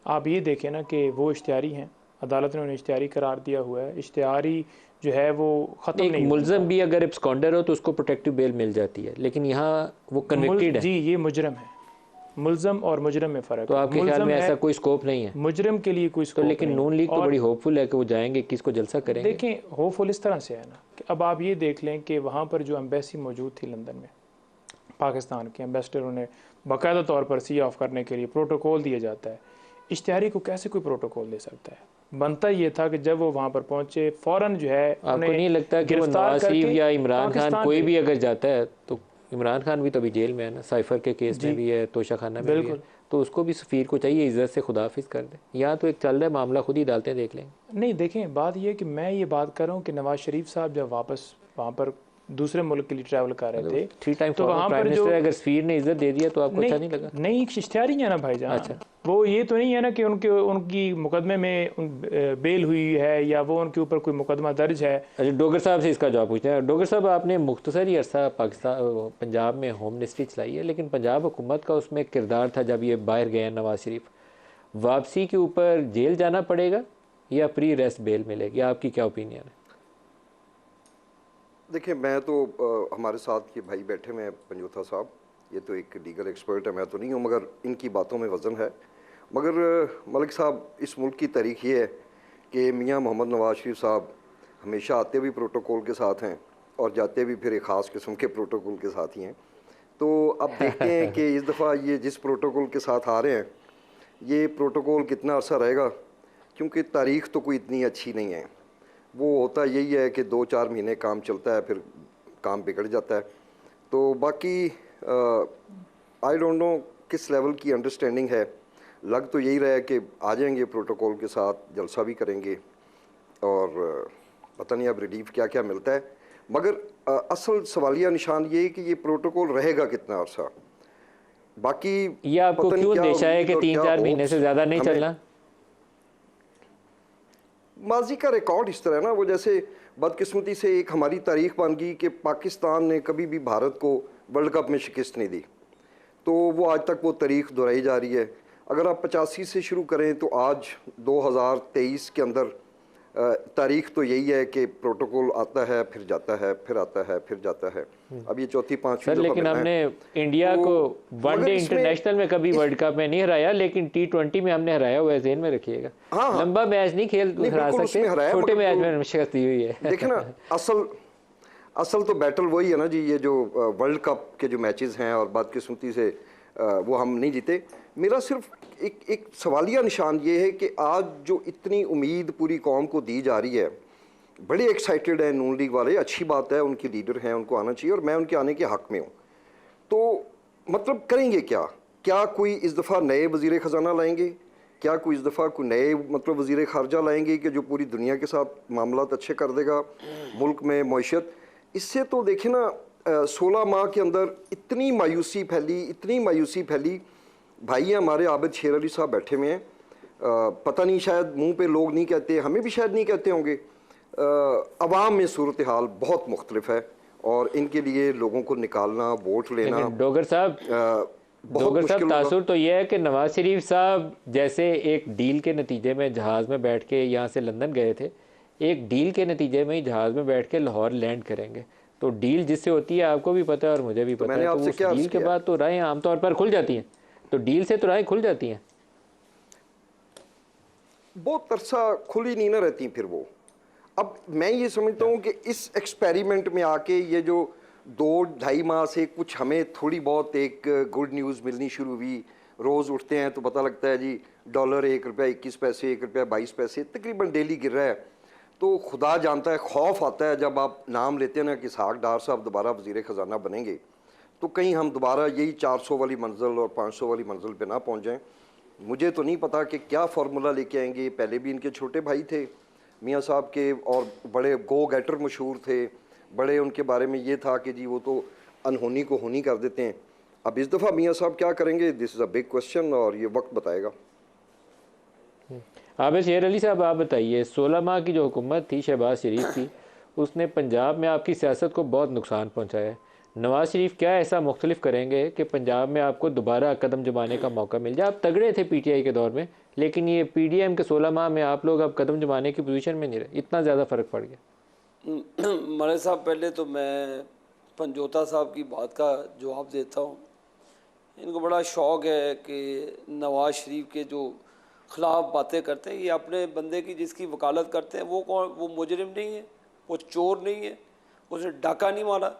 आप ये देखें ना कि वो इश्तिहारी हैं, अदालत ने उन्हें इश्तिहारी करार दिया हुआ है। इश्तिहारी जो है वो ख़त्म नहीं। मुलज़म भी अगर एब्सकॉन्डर हो तो उसको प्रोटेक्टिव बेल मिल जाती है, लेकिन यहाँ वो कन्विक्टेड है। जी, ये मुजरम है। मुलज़म और मुजरम में फ़र्क है। तो आपके ख्याल में ऐसा कोई स्कोप नहीं है मुजरम के लिए? कोई स्कोप तो लेकिन नून लीग तो बड़ी होपफुल है कि वो जाएंगे, किसको जलसा करेंगे। देखें, होपफुल इस तरह से है ना कि अब आप ये देख लें कि वहाँ पर जो एम्बेसी मौजूद थी लंदन में, पाकिस्तान के एम्बेसडर, उन्हें बाकायदा तौर पर सी ऑफ करने के लिए प्रोटोकॉल दिया जाता है। इश्तिहारी को कैसे कोई प्रोटोकॉल दे सकता है? बनता ये था कि जब वो वहाँ पर पहुँचे फ़ौरन जो है, आपको नहीं लगता कि वो नवाज शरीफ या इमरान खान कोई भी अगर जाता है, तो इमरान खान भी तो अभी जेल में है ना, साइफर के केस में भी है, तोशा खाना में भी है, तो उसको भी सफ़ीर को चाहिए इज्जत से खुदाफिज कर दे। यहाँ तो एक चल रहा है मामला, खुद ही अदालतें देख लेंगे। नहीं, देखें, बात यह है कि मैं ये बात कर रहा हूँ कि नवाज शरीफ साहब जब वापस वहाँ पर दूसरे मुल्क के लिए ट्रैवल कर रहे थे, 3 टाइम तो वहाँ पर जो अगर सफ़ीर ने इज्जत दे दिया तो आपको अच्छा नहीं लगा? नहीं, इश्तिहारी है ना भाईजान। अच्छा, वो ये तो नहीं है ना कि उनकी मुकदमे में बेल हुई है या वो उनके ऊपर कोई मुकदमा दर्ज है। अच्छा, डोगर साहब से इसका जवाब पूछते हैं। डोगर साहब, आपने मुख्तसर ही अरसा पंजाब में होम मिनिस्ट्री चलाई है, लेकिन पंजाब हुकूमत का उसमें किरदार था जब ये बाहर गए नवाज शरीफ, वापसी के ऊपर जेल जाना पड़ेगा या प्री अरेस्ट बेल मिलेगी? आपकी क्या ओपिनियन है? देखिए, मैं तो हमारे साथ ये भाई बैठे हुए हैं पंजोथा साहब, ये तो एक लीगल एक्सपर्ट है, मैं तो नहीं हूँ, मगर इनकी बातों में वज़न है। मगर मलिक साहब, इस मुल्क की तारीख ये है कि मियाँ मोहम्मद नवाज शरीफ साहब हमेशा आते भी प्रोटोकॉल के साथ हैं और जाते भी फिर एक ख़ास किस्म के प्रोटोकॉल के साथ ही हैं। तो अब देखते हैं कि इस दफ़ा ये जिस प्रोटोकॉल के साथ आ रहे हैं, ये प्रोटोकॉल कितना अर्सा रहेगा, क्योंकि तारीख़ तो कोई इतनी अच्छी नहीं है। वो होता यही है कि 2-4 महीने काम चलता है, फिर काम बिगड़ जाता है। तो बाकी आई डोंट नो किस लेवल की अंडरस्टैंडिंग है। लग तो यही रहा है कि आ जाएंगे प्रोटोकॉल के साथ, जलसा भी करेंगे और पता नहीं अब रिलीफ क्या क्या मिलता है। मगर असल सवालिया निशान ये है कि ये प्रोटोकॉल रहेगा कितना अर्सा। बाकी ये आपको पता नहीं क्यों क्या देशा है उम्मीद कि और 3-4 क्या महीने से hopes ज़्यादा नहीं हमें- चलना? माजी का रिकॉर्ड इस तरह है ना, वो जैसे बदकिस्मती से एक हमारी तारीख बन गई कि पाकिस्तान ने कभी भी भारत को वर्ल्ड कप में शिकस्त नहीं दी, तो वो आज तक वो तारीख दोहराई जा रही है। अगर आप 85 से शुरू करें तो आज 2023 के अंदर तारीख तो यही है कि प्रोटोकॉल आता है फिर जाता है, फिर आता है फिर जाता है। अब ये चौथी पांचवी सर दफा लेकिन मिलना हमने है। इंडिया तो को मगर वनडे इसमें- इंटरनेशनल में कभी वर्ल्ड कप में नहीं हराया, लेकिन T20 में हमने हराया हुआ है, ज़हन में रखिएगा। हाँ, हाँ। लंबा मैच नहीं हरा बिल्कुल सकते, उसमें हराया, छोटे मगर मैच तो- में शिकस्त दी हुई है। देखे ना, असल तो बैटल वही है ना जी, ये जो वर्ल्ड कप के जो मैचेस हैं और बदकिस्मती से वो हम नहीं जीते। मेरा सिर्फ एक सवालिया निशान ये है कि आज जो इतनी उम्मीद पूरी कौम को दी जा रही है, बड़े एक्साइटेड हैं नून लीग वाले, अच्छी बात है, उनके लीडर हैं, उनको आना चाहिए और मैं उनके आने के हक़ में हूँ। तो मतलब करेंगे क्या कोई इस दफ़ा नए वज़ीर ख़जाना लाएंगे? क्या कोई इस दफ़ा कोई नए मतलब वज़ीर ख़ारजा लाएंगे कि जो पूरी दुनिया के साथ मामलात अच्छे कर देगा, मुल्क में मईशत? इससे तो देखें ना, 16 माह के अंदर इतनी मायूसी फैली। भाई हैं हमारे आबिद शेर अली साहब बैठे हुए हैं, पता नहीं शायद मुंह पे लोग नहीं कहते, हमें भी शायद नहीं कहते होंगे। अवाम में सूरत हाल बहुत मुख्तलिफ है और इनके लिए लोगों को निकालना, वोट लेना लेकिन डोगर साहब बहुत मुश्किल होगा। तासुर तो यह है कि नवाज शरीफ साहब जैसे एक डील के नतीजे में जहाज़ में बैठ के यहाँ से लंदन गए थे, एक डील के नतीजे में ही जहाज़ में बैठ के लाहौर लैंड करेंगे। तो डील जिससे होती है आपको भी पता है और मुझे भी पता है, तो उस डील के बाद तो राहें आमतौर पर खुल जाती हैं, तो डील से तो राहें खुल जाती हैं। बहुत अरसा खुली नहीं ना रहती फिर वो। अब मैं ये समझता हूँ कि इस एक्सपेरिमेंट में आके ये जो 2-2.5 माह से कुछ हमें थोड़ी बहुत एक गुड न्यूज़ मिलनी शुरू हुई, रोज़ उठते हैं तो पता लगता है जी डॉलर 1 रुपया 21 पैसे, 1 रुपया 22 पैसे तकरीबन डेली गिर रहा है। तो खुदा जानता है, खौफ आता है जब आप नाम लेते हैं ना कि इसहाक डार साहब दोबारा वज़ीर ख़जाना बनेंगे, तो कहीं हम दोबारा यही 400 वाली मंजिल और 500 वाली मंजिल पे ना पहुँच जाएँ। मुझे तो नहीं पता कि क्या फार्मूला लेके आएंगे। पहले भी इनके छोटे भाई थे मियाँ साहब के और बड़े गो गेटर मशहूर थे, बड़े उनके बारे में ये था कि जी वो तो अनहोनी को होनी कर देते हैं। अब इस दफ़ा मियाँ साहब क्या करेंगे, this is a big question और ये वक्त बताएगा। आबिद शेर अली साहब आप बताइए, 16 माह की जो हुकूमत थी शहबाज शरीफ की, उसने पंजाब में आपकी सियासत को बहुत नुकसान पहुँचाया है। नवाज शरीफ क्या ऐसा मुख्तलिफ करेंगे कि पंजाब में आपको दोबारा कदम जमाने का मौका मिल जाए? आप तगड़े थे PTI के दौर में, लेकिन ये PDM के 16 माह में आप लोग अब कदम जमाने की पोजीशन में नहीं रहे, इतना ज़्यादा फ़र्क पड़ गया। मलिक साहब, पहले तो मैं पंजोता साहब की बात का जवाब देता हूँ। इनको बड़ा शौक़ है कि नवाज शरीफ के जो ख़िलाफ़ बातें करते हैं, ये अपने बंदे की जिसकी वकालत करते हैं वो कौन, वो मुजरिम नहीं है, वो चोर नहीं है, उसने डाका नहीं मारा।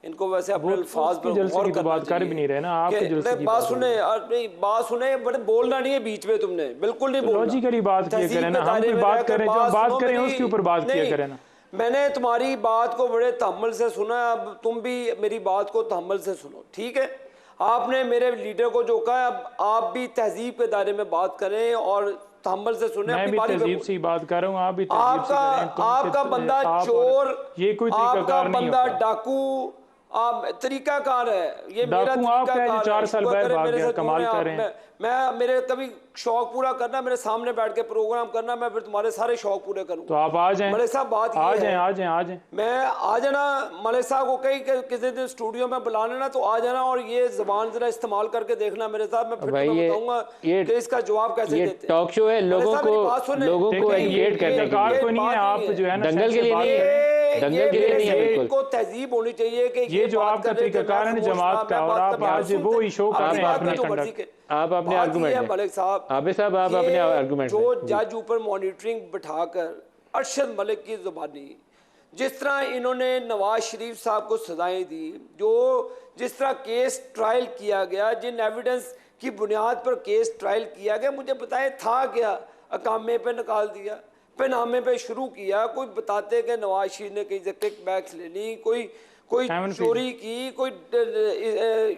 इनको वैसे अपने अल्फाज पर गौर करना बात कर भी नहीं रहे ना, आपके जलसे की बात सुने, बड़े बोलना नहीं है बीच में, तुमने बिल्कुल नहीं बोलना। लॉजिकली बात किया करें ना, हम कोई बात करें जो हम बात करें उसके ऊपर बात किया करें ना। मैंने तुम्हारी बात को बड़े तहम्मुल से सुना, अब तुम भी मेरी बात को तहम्मुल से सुनो, ठीक है? आपने मेरे लीडर को जो कहा, अब आप भी तहजीब के दायरे में बात करें और तहम्मुल से सुने। मैं भी तहजीब से बात कर रहा हूँ, आप भी तहजीब से करें। आपका बंदा चोर, ये कोई आपका बंदा डाकू, आप तरीकाकार है, ये मेरा तरीकाकार है। 4 साल बाद भाग गया, कमाल कर रहे हैं। मैं मेरे कभी शौक पूरा करना, मेरे सामने बैठ के प्रोग्राम करना, मैं फिर तुम्हारे सारे शौक पूरे करूँ। तो आप आ जाएं, मलिक साहब बात आ जाएं। मैं आ जाना, मलिक साहब को कहीं किसी दिन स्टूडियो में बुला लेना तो आ जाना और ये ज़बान जरा इस्तेमाल करके देखना मेरे साथ, मैं फिर तुम्हें बताऊंगा कि इसका जवाब कैसे देते हैं। टॉक शो है, लोगों को एजुकेट करने को नहीं है, आप जो है ना दंगल के लिए नहीं है, दंगल के लिए नहीं है, बिल्कुल को तहजीब होनी चाहिए कि ये जो आपका तरीकाकार है जमात का, और आप आज वो ही शो कर रहे हैं अपने कंडक्ट। आप अपने आर्गुमेंट मलिक साहब, आबिद साहब आप अपने आर्गुमेंट जो जज ऊपर मॉनिटरिंग बिठाकर अरशद मलिक की जुबानी, जिस तरह इन्होंने नवाज शरीफ साहब को सजाएं दी, जो जिस तरह केस ट्रायल किया गया, जिन एविडेंस की बुनियाद पर केस ट्रायल किया गया, मुझे बताए था क्या? अकामे पे निकाल दिया, पे नामे पे शुरू किया, कोई बताते कि नवाज शरीफ ने कहीं से किक बैक्स ले ली, कोई कोई Heaven चोरी की, कोई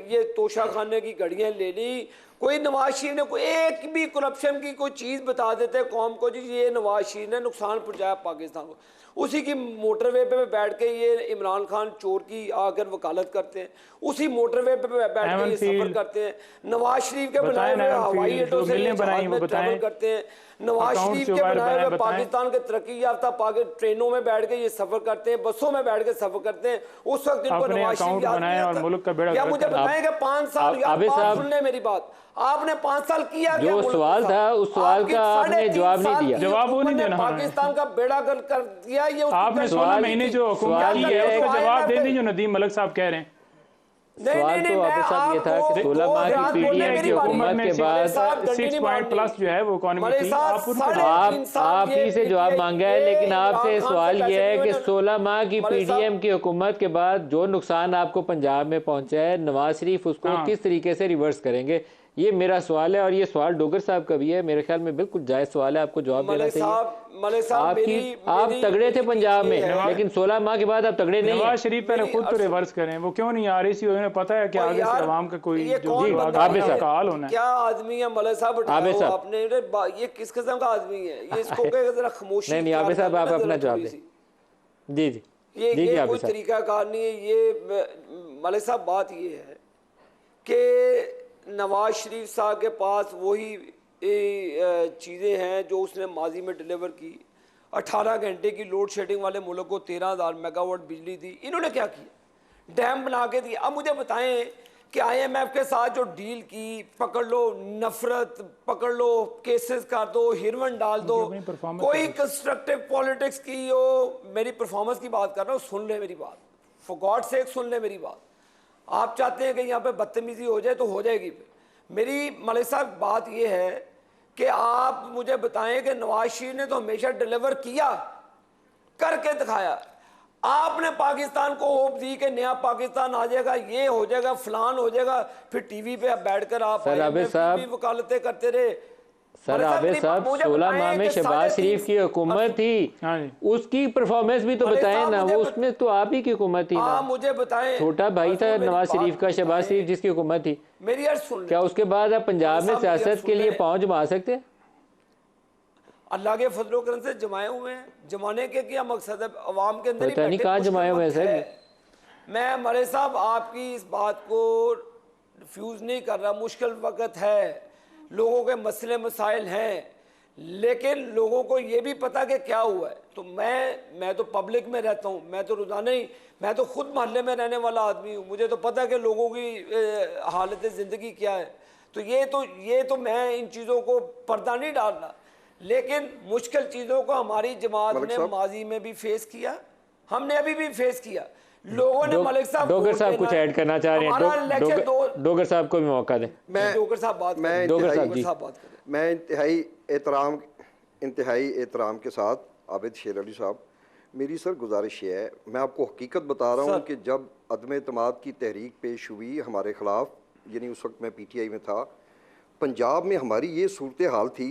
ये तोशा खाने की घड़ियां ले ली, कोई नवाज शरीफ ने कोई एक भी करप्शन की कोई चीज़ बता देते कौम को, जी ये नवाज शरीफ ने नुकसान पहुंचाया पाकिस्तान को, उसी की मोटरवे पे बैठ के ये इमरान खान चोर की आकर वकालत करते हैं, उसी मोटरवे पे बैठ के ये सफर करते हैं, नवाज शरीफ के बनाए हुए हवाई अड्डों से ये जहाज में ट्रैवल करते हैं, नवाज शरीफ के बनाए हुए पाकिस्तान के तरक्की याफ्ता ट्रेनों में बैठ के ये सफर करते हैं, बसों में बैठ के सफर करते हैं। उस वक्त इनको नवाज शरीफ याद नहीं आता। या मुझे बताएं कि 5 साल, सुन ले मेरी बात, आपने 5 साल किया क्या? जो सवाल था उस सवाल का आपने जवाब नहीं दिया। जवाब वो नहीं देना, पाकिस्तान का बेड़ा गर्क कर दिया। ये आपने 16 महीने जो हुकूमत की है उसका जवाब दे दीजिए जो नदीम मलिक साहब कह रहे हैं। सवाल तो आपके साथ ये था कि 16 माह की पीडीएम की हुकूमत के बाद 6 पॉइंट प्लस जो है वो इकोनॉमी थी, आप ही से जवाब मांगा है, लेकिन आपसे सवाल ये है कि 16 माह की पीडीएम की हुकूमत के बाद जो नुकसान आपको पंजाब में पहुंचा है, नवाज शरीफ उसको किस तरीके से रिवर्स करेंगे, ये मेरा सवाल है। और ये सवाल डोगर साहब का भी है, मेरे ख्याल में बिल्कुल जायज सवाल है, आपको जवाब देना चाहिए। आप तगड़े थे पंजाब में, लेकिन 16 माह के बाद आप तगड़े नहीं। नवाज शरीफ पहले खुद तो रिवर्स करें, वो क्यों नहीं आ रही थी? उन्हें पता है कि आगे से अवाम का कोई हाल होना है। क्या आदमी है मलिक साहब? आपने ये किस किस्म का आदमी है ये? इसको जरा खामोशी। नहीं आबिद साहब, आप अपना जवाब दें। जी जी, ये कोई तरीकाकार नहीं है ये मलिक साहब। बात ये है कि नवाज शरीफ साहब के पास वही चीज़ें हैं जो उसने माजी में डिलीवर की। 18 घंटे की लोड शेडिंग वाले मुल्क को 13,000 मेगावाट बिजली दी। इन्होंने क्या किया? डैम बना के दिया। अब मुझे बताएं कि IMF के साथ जो डील की, पकड़ लो नफरत, पकड़ लो केसेस कर दो, हिरवन डाल दो, कोई कंस्ट्रक्टिव पॉलिटिक्स की हो। मेरी परफॉर्मेंस की बात कर रहा हूँ, सुन ले मेरी बात, फॉर गॉड सेक सुन ले मेरी बात। आप चाहते हैं कि यहाँ पे बदतमीजी हो जाए तो हो जाएगी। मेरी मलिक साहब बात ये है कि आप मुझे बताएं कि नवाज शरीफ ने तो हमेशा डिलीवर किया, करके दिखाया। आपने पाकिस्तान को होप दी कि नया पाकिस्तान आ जाएगा, ये हो जाएगा, फलान हो जाएगा, फिर टीवी पे बैठकर आप वकालतें करते रहे। सर आबिद साहब 16 माह में शहबाज शरीफ की हुकूमत थी, उसकी परफॉर्मेंस भी तो बताएं ना। वो उसमें तो आप ही की हुकूमत थी ना। मुझे बताएं, छोटा भाई था नवाज शरीफ का, शहबाज शरीफ जिसकी हुकूमत थी। मेरी यार सुन, क्या उसके बाद आप पंजाब में सियासत के लिए पहुंच जमा सकते हैं? अल्लाह के फजलो करम से जमाए हुए हैं। जमाने के क्या मकसद है? अवाम के अंदर पता नहीं कहाँ जमाए हुए हैं सर। मैं मरे साहब आपकी इस बात को रिफ्यूज नहीं कर रहा। मुश्किल वक्त है, लोगों के मसले मसाइल हैं, लेकिन लोगों को ये भी पता कि क्या हुआ है। तो मैं तो पब्लिक में रहता हूँ, मैं तो रोज़ाना ही, मैं तो खुद मोहल्ले में रहने वाला आदमी हूँ। मुझे तो पता है कि लोगों की हालत ज़िंदगी क्या है। तो ये तो मैं इन चीज़ों को पर्दा नहीं डालना, लेकिन मुश्किल चीज़ों को हमारी जमात ने माजी में भी फेस किया, हमने अभी भी फेस किया। लोगों ने मलिक साहब, डोगर साहब कुछ ऐड करना चाह रहे हैं, डोगर साहब को भी मौका दें। डोगर साहब बात मैं इंतहाई एहतराम के साथ आबिद शेर अली साहब, मेरी सर गुजारिश ये है, मैं आपको हकीकत बता रहा हूँ कि जब अदम एतमाद की तहरीक पेश हुई हमारे ख़िलाफ़, यानी उस वक्त मैं PTI में था, पंजाब में हमारी ये सूरत हाल थी।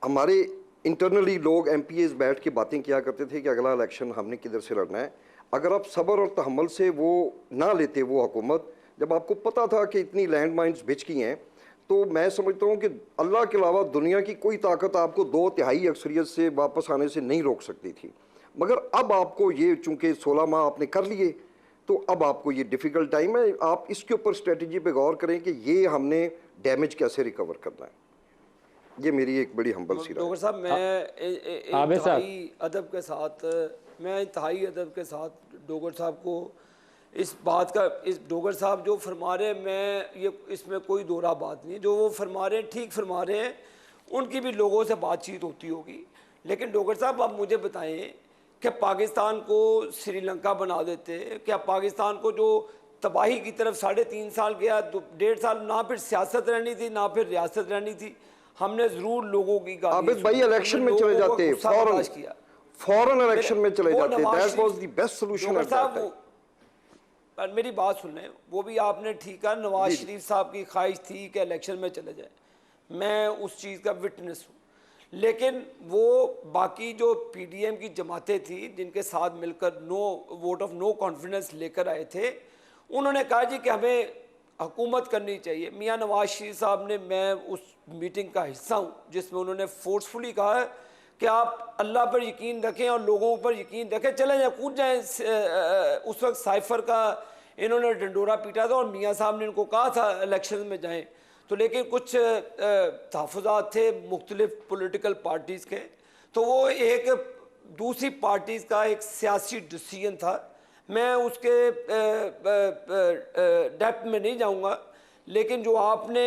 हमारे इंटरनली लोग MPAs बैठ के बातें किया करते थे कि अगला इलेक्शन हमने किधर से लड़ना है। अगर आप सब्र और तहम्मुल से वो ना लेते वो हुकूमत, जब आपको पता था कि इतनी लैंड माइन्स बिछ गई हैं, तो मैं समझता हूँ कि अल्लाह के अलावा दुनिया की कोई ताकत आपको 2/3 अक्सरियत से वापस आने से नहीं रोक सकती थी। मगर अब आपको ये, चूँकि 16 माह आपने कर लिए, तो अब आपको ये डिफ़िकल्ट टाइम है। आप इसके ऊपर स्ट्रेटजी पे गौर करें कि ये हमने डैमेज कैसे रिकवर करना है। ये मेरी एक बड़ी हम्बल सी राय। डोगर साहब, मैं इंतहाई अदब के साथ डोगर साहब को इस बात का, इस डोगर साहब जो फरमा रहे हैं, मैं ये इसमें कोई दोहरा बात नहीं, जो वो फरमा रहे हैं ठीक फरमा रहे हैं। उनकी भी लोगों से बातचीत होती होगी, लेकिन डोगर साहब आप मुझे बताएं कि पाकिस्तान को श्रीलंका बना देते, क्या पाकिस्तान को जो तबाही की तरफ 3.5 साल गया, 1.5 साल ना फिर सियासत रहनी थी ना फिर रियासत रहनी थी, हमने ज़रूर लोगों की आबिद भाई इलेक्शन में चले जाते, फौरन इलेक्शन में चले जाते, that was the best solution at that time. पर मेरी बात सुन लें, वो भी आपने ठीक कहा, नवाज शरीफ साहब की ख्वाहिश थी कि इलेक्शन में चले जाए, मैं उस चीज़ का विटनेस हूँ। लेकिन वो बाकी जो पीडीएम की जमातें थी जिनके साथ मिलकर वोट ऑफ नो कॉन्फिडेंस लेकर आए थे, उन्होंने कहा जी कि हमें हुकूमत करनी चाहिए। मियां नवाज शरीफ साहब ने, मैं उस मीटिंग का हिस्सा हूँ जिसमें उन्होंने फोर्सफुली कहा है कि आप अल्लाह पर यकीन रखें और लोगों पर यकीन रखें, चले जाए कूद जाएँ। उस वक्त साइफर का इन्होंने डंडोरा पीटा था और मियाँ साहब ने इनको कहा था इलेक्शन में जाएँ, तो लेकिन कुछ तहफ़्फ़ुज़ात थे मुख्तलिफ पॉलिटिकल पार्टीज़ के, तो वो एक दूसरी पार्टीज़ का एक सियासी डिसीजन था। मैं उसके डेप्थ में नहीं जाऊंगा, लेकिन जो आपने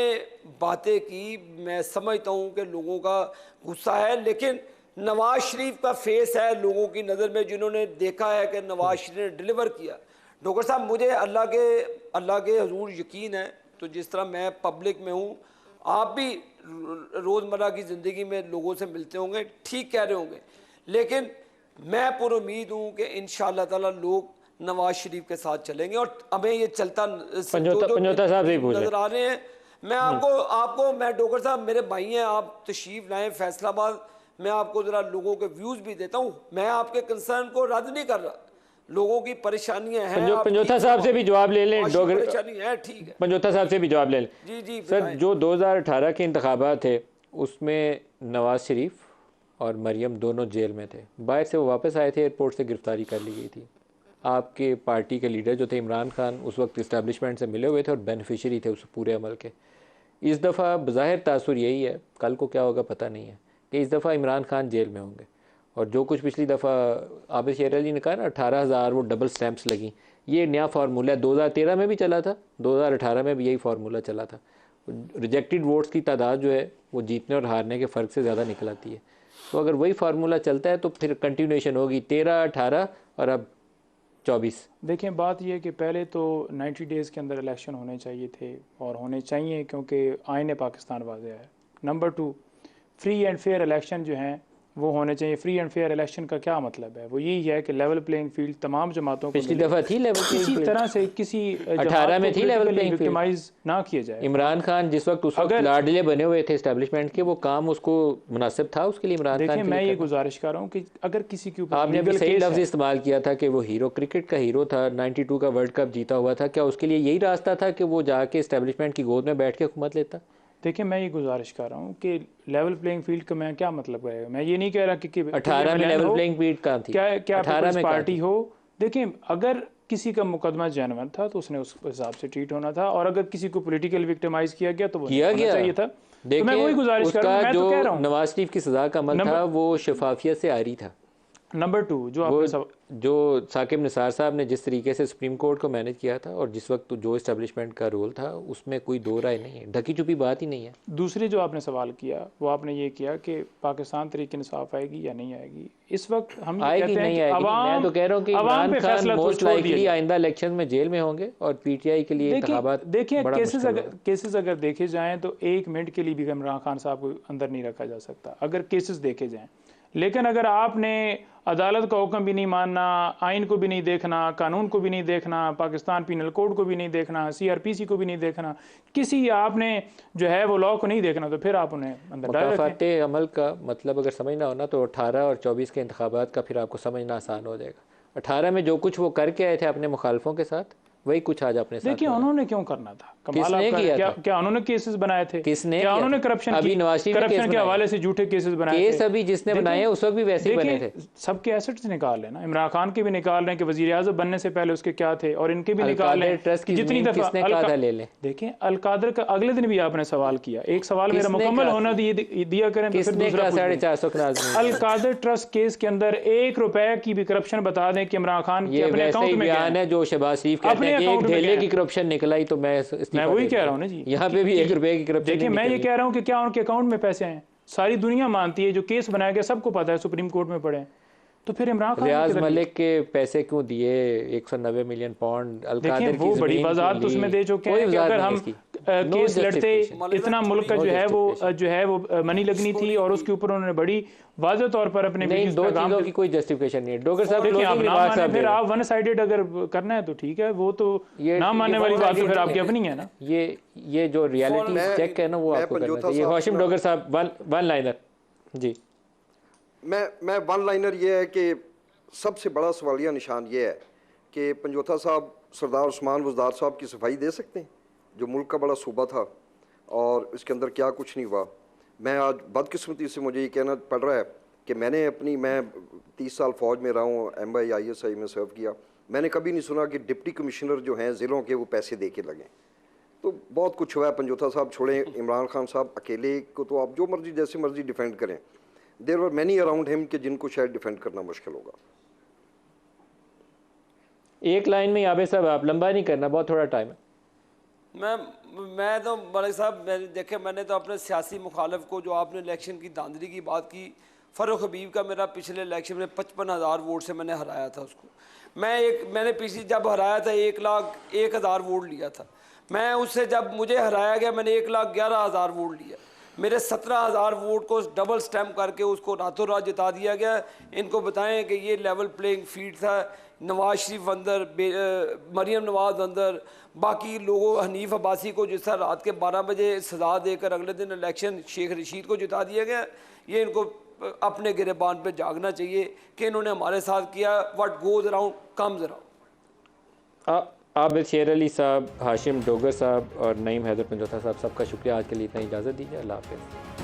बातें की मैं समझता हूं कि लोगों का गुस्सा है, लेकिन नवाज शरीफ का फेस है लोगों की नज़र में, जिन्होंने देखा है कि नवाज शरीफ ने डिलीवर किया। डॉक्टर साहब, मुझे अल्लाह के हजूर यकीन है, तो जिस तरह मैं पब्लिक में हूँ, आप भी रोज़मर्रा की ज़िंदगी में लोगों से मिलते होंगे, ठीक कह रहे होंगे, लेकिन मैं पुरुमीद हूँ कि इंशाअल्लाह ताला लोग नवाज शरीफ के साथ चलेंगे और हमें ये चलता पंजोता साहब से पूछ नजर आ रहे हैं। मैं आपको मैं डॉक्टर साहब मेरे भाई हैं, आप तशरीफ लाएं फैसलाबाद, मैं आपको ज़रा लोगों के व्यूज़ भी देता हूँ। मैं आपके कंसर्न को रद्द नहीं कर रहा, लोगों की परेशानियां हैं। पंजोता साहब से भी जवाब ले लें, परेशानी है, ठीक है, पंजोता साहब से भी जवाब ले लें। जी जी सर, जो 2018 के इंतखाबात थे उसमें नवाज शरीफ और मरियम दोनों जेल में थे, बाहर से वो वापस आए थे, एयरपोर्ट से गिरफ्तारी कर ली गई थी। आपके पार्टी के लीडर जो थे इमरान खान उस वक्त इस्टेब्लिशमेंट से मिले हुए थे और बेनिफिशरी थे उस पूरे अमल के। इस दफ़ा बज़ाहिर तासुर यही है, कल को क्या होगा पता नहीं है, कि इस दफ़ा इमरान खान जेल में होंगे। और जो कुछ पिछली दफ़ा आबिद शेर अली ने कहा ना 18,000 वो डबल स्टैंप्स लगी, ये नया फार्मूला है, 2013 में भी चला था, 2018 में भी यही फार्मूला चला था। रिजेक्टेड वोट्स की तादाद जो है वो जीतने और हारने के फ़र्क से ज़्यादा निकल आती है। तो अगर वही फार्मूला चलता है तो फिर कंटिन्यूएशन होगी 13, 18 और अब 24। देखें, बात यह है कि पहले तो 90 डेज़ के अंदर इलेक्शन होने चाहिए थे और होने चाहिए, क्योंकि आईन पाकिस्तान वाज़ेह है। Number 2, free and fair election जो हैं वो होने चाहिए। फ्री एंड फेयर इलेक्शन का क्या मतलब है? वो यही है कि लेवल प्लेइंग फील्ड तमाम जमातों को पिछली दफ़ा थी लेवल किसी तरह से किसी 18 में थी लेवल प्लेइंग फील्ड ना किया जाए। इमरान खान जिस वक्त उस वक्त लाडले बने हुए थे एस्टेब्लिशमेंट के, वो काम उसको मुनासिब था उसके लिए इमरान खान। देखिए, मैं ये गुजारिश कर रहा हूँ कि अगर किसी के ऊपर आपने भी सही लफ्ज़ इस्तेमाल किया था कि वो हीरो, क्रिकेट का हीरो था, 92 का वर्ल्ड कप जीता हुआ था, क्या उसके लिए यही रास्ता था कि वो जाके एस्टेब्लिशमेंट की गोद में बैठ के हुकूमत लेता? देखिए, मैं ये गुजारिश कर रहा हूँ कि लेवल प्लेइंग फील्ड का मैं क्या मतलब है, मैं ये नहीं कह रहा कि 18 में लेवल प्लेइंग फील्ड कहाँ थी, क्या 18 में पार्टी हो। देखिए, अगर किसी का मुकदमा जेन्युइन था तो उसने उस हिसाब से ट्रीट होना था, और अगर किसी को पॉलिटिकल विक्टिमाइज किया गया तो वो किया गया चाहिए था। तो मैं वही गुजारिश कर रहा हूँ, मैं तो कह रहा हूँ नवाज शरीफ की सजा का अमल था वो शफाफियत से आ रही था। नंबर 2, जो साकिब निसार साहब ने जिस तरीके से सुप्रीम कोर्ट को मैनेज किया था और जिस वक्त जो इस्टेब्लिशमेंट का रोल था, उसमें कोई दो राय नहीं है, ढकी छुपी बात ही नहीं है। दूसरी जो आपने सवाल किया वो आपने ये किया कि पाकिस्तान तरीके इंसाफ आएगी या नहीं आएगी। इस वक्त हम आएगी कहते नहीं हैं आएगी, मैं तो कह रहा हूँ कि इमरान खान मोस्ट लाइकली आइंदा इलेक्शन में जेल में होंगे और पीटीआई के लिए इंतखाबात। देखिए, केसेस अगर देखे जाएं तो 1 मिनट के लिए भी इमरान खान साहब को अंदर नहीं रखा जा सकता अगर केसेस देखे जाएं। लेकिन अगर आपने अदालत का हुक्म भी नहीं मानना, आइन को भी नहीं देखना, कानून को भी नहीं देखना, पाकिस्तान पीनल कोड को भी नहीं देखना, सीआरपीसी को भी नहीं देखना, किसी आपने जो है वो लॉ को नहीं देखना, तो फिर आप उन्हें अंदर डाल रखें। मुकाफाते अमल का मतलब अगर समझना हो ना तो 18 और 24 के इंतखाबात का फिर आपको समझना आसान हो जाएगा। 18 में जो कुछ वो करके आए थे अपने मुखालफों के साथ, वही कुछ आज अपने साथ। देखिए, उन्होंने क्यों करना था? किसने किया? क्या उन्होंने केसेस बनाए थे? किसने? क्या उन्होंने करप्शन के हवाले से झूठे केसेस बनाए थे? केस अभी जिसने बनाए उस वक्त भी वैसे ही बने थे। सबके एसेट्स निकाल लेना, इमरान खान के भी निकाल रहे हैं कि वजीर आज़म बनने से पहले उसके क्या थे, और इनके भी निकाल रहे हैं। जितनी दफा ले लें। देखिए, अलकादर का अगले दिन भी आपने सवाल किया, एक सवाल मेरा मुकम्मल होना दिया करें। अलकादर ट्रस्ट केस के अंदर 1 रुपए की भी करप्शन बता दें कि इमरान खान के अपने अकाउंट में बयान है जो शहबाज शरीफ कहते हैं कि एक ढेले की करप्शन निकला ही, तो मैं वही कह रहा हूँ ना जी, यहाँ पे भी 1 रुपए की करप्शन। देखिए, मैं ये कह रहा हूँ कि क्या उनके अकाउंट में पैसे हैं, सारी दुनिया मानती है, जो केस बनाया गया सबको पता है, सुप्रीम कोर्ट में पड़े। तो फिर इमरान खान रियाज मलिक के पैसे क्यों दिए 190 मिलियन पाउंड? देखिए, वो बड़ी वजाहत तो उसमें दे चुके हैं कि अगर हम केस लड़ते, इतना मुल्क का जो है वो मनी लगनी थी, और उसके ऊपर उन्होंने बड़ी वाज़ेह तौर पर अपने नहीं, 2 चीज़ों की कोई जस्टिफिकेशन नहीं है। डॉक्टर साहब, फिर आप वन साइडेड अगर करना है तो ठीक है, वो तो ना मानने वाली बात तो फिर आपकी अपनी है ना। ये जो रियलिटी चेक है ना वो आपको करना चाहिए। हाशिम डॉक्टर साहब, वन लाइनर जी। मैं वन लाइनर ये है कि सबसे बड़ा सवालिया निशान ये है कि पंजोथा साहब सरदार उस्मान वज़दार साहब की सफाई दे सकते हैं, जो मुल्क का बड़ा सूबा था और इसके अंदर क्या कुछ नहीं हुआ। मैं आज बदकिस्मती से मुझे ये कहना पड़ रहा है कि मैं 30 साल फ़ौज में रहा हूँ, MI ISI में सर्व किया, मैंने कभी नहीं सुना कि डिप्टी कमिश्नर जो हैं ज़िलों के वो पैसे दे के लगें। तो बहुत कुछ हुआ है। पंजोथा साहब छोड़ें, इमरान खान साहब अकेले को तो आप जो मर्जी जैसे मर्जी डिफेंड करें, there were many around him कि जिनको शायद डिफेंड करना मुश्किल होगा। एक लाइन में याबे साहब, आप लंबा नहीं करना, बहुत थोड़ा टाइम है। मैं तो मलिक साहब मैंने तो अपने सियासी मुखालिफ को, जो आपने इलेक्शन की धांधली की बात की, फ़ारूक हबीब का मेरा पिछले इलेक्शन में 55,000 वोट से मैंने हराया था उसको। मैंने पिछली जब हराया था 1,01,000 वोट लिया था। मैं उससे जब मुझे हराया गया मैंने 1,11,000 वोट लिया। मेरे 17,000 वोट को डबल स्टैम्प करके उसको रातों रात जिता दिया गया। इनको बताएं कि ये लेवल प्लेइंग फील्ड था। नवाज शरीफ अंदर, मरीम नवाज अंदर, बाकी लोगों, हनीफ अब्बासी को जिस तरह रात के 12 बजे सजा देकर अगले दिन इलेक्शन शेख रशीद को जिता दिया गया। ये इनको अपने गिरेबान पे जागना चाहिए कि इन्होंने हमारे साथ किया। What goes around comes around. Abid शेर अली साहब, हाशिम डोगर साहब और नईम हैदर पंजोथा साहब, सबका शुक्रिया। आज के लिए इतना इजाज़त दीजिए। अल्लाह हाफ़िज़।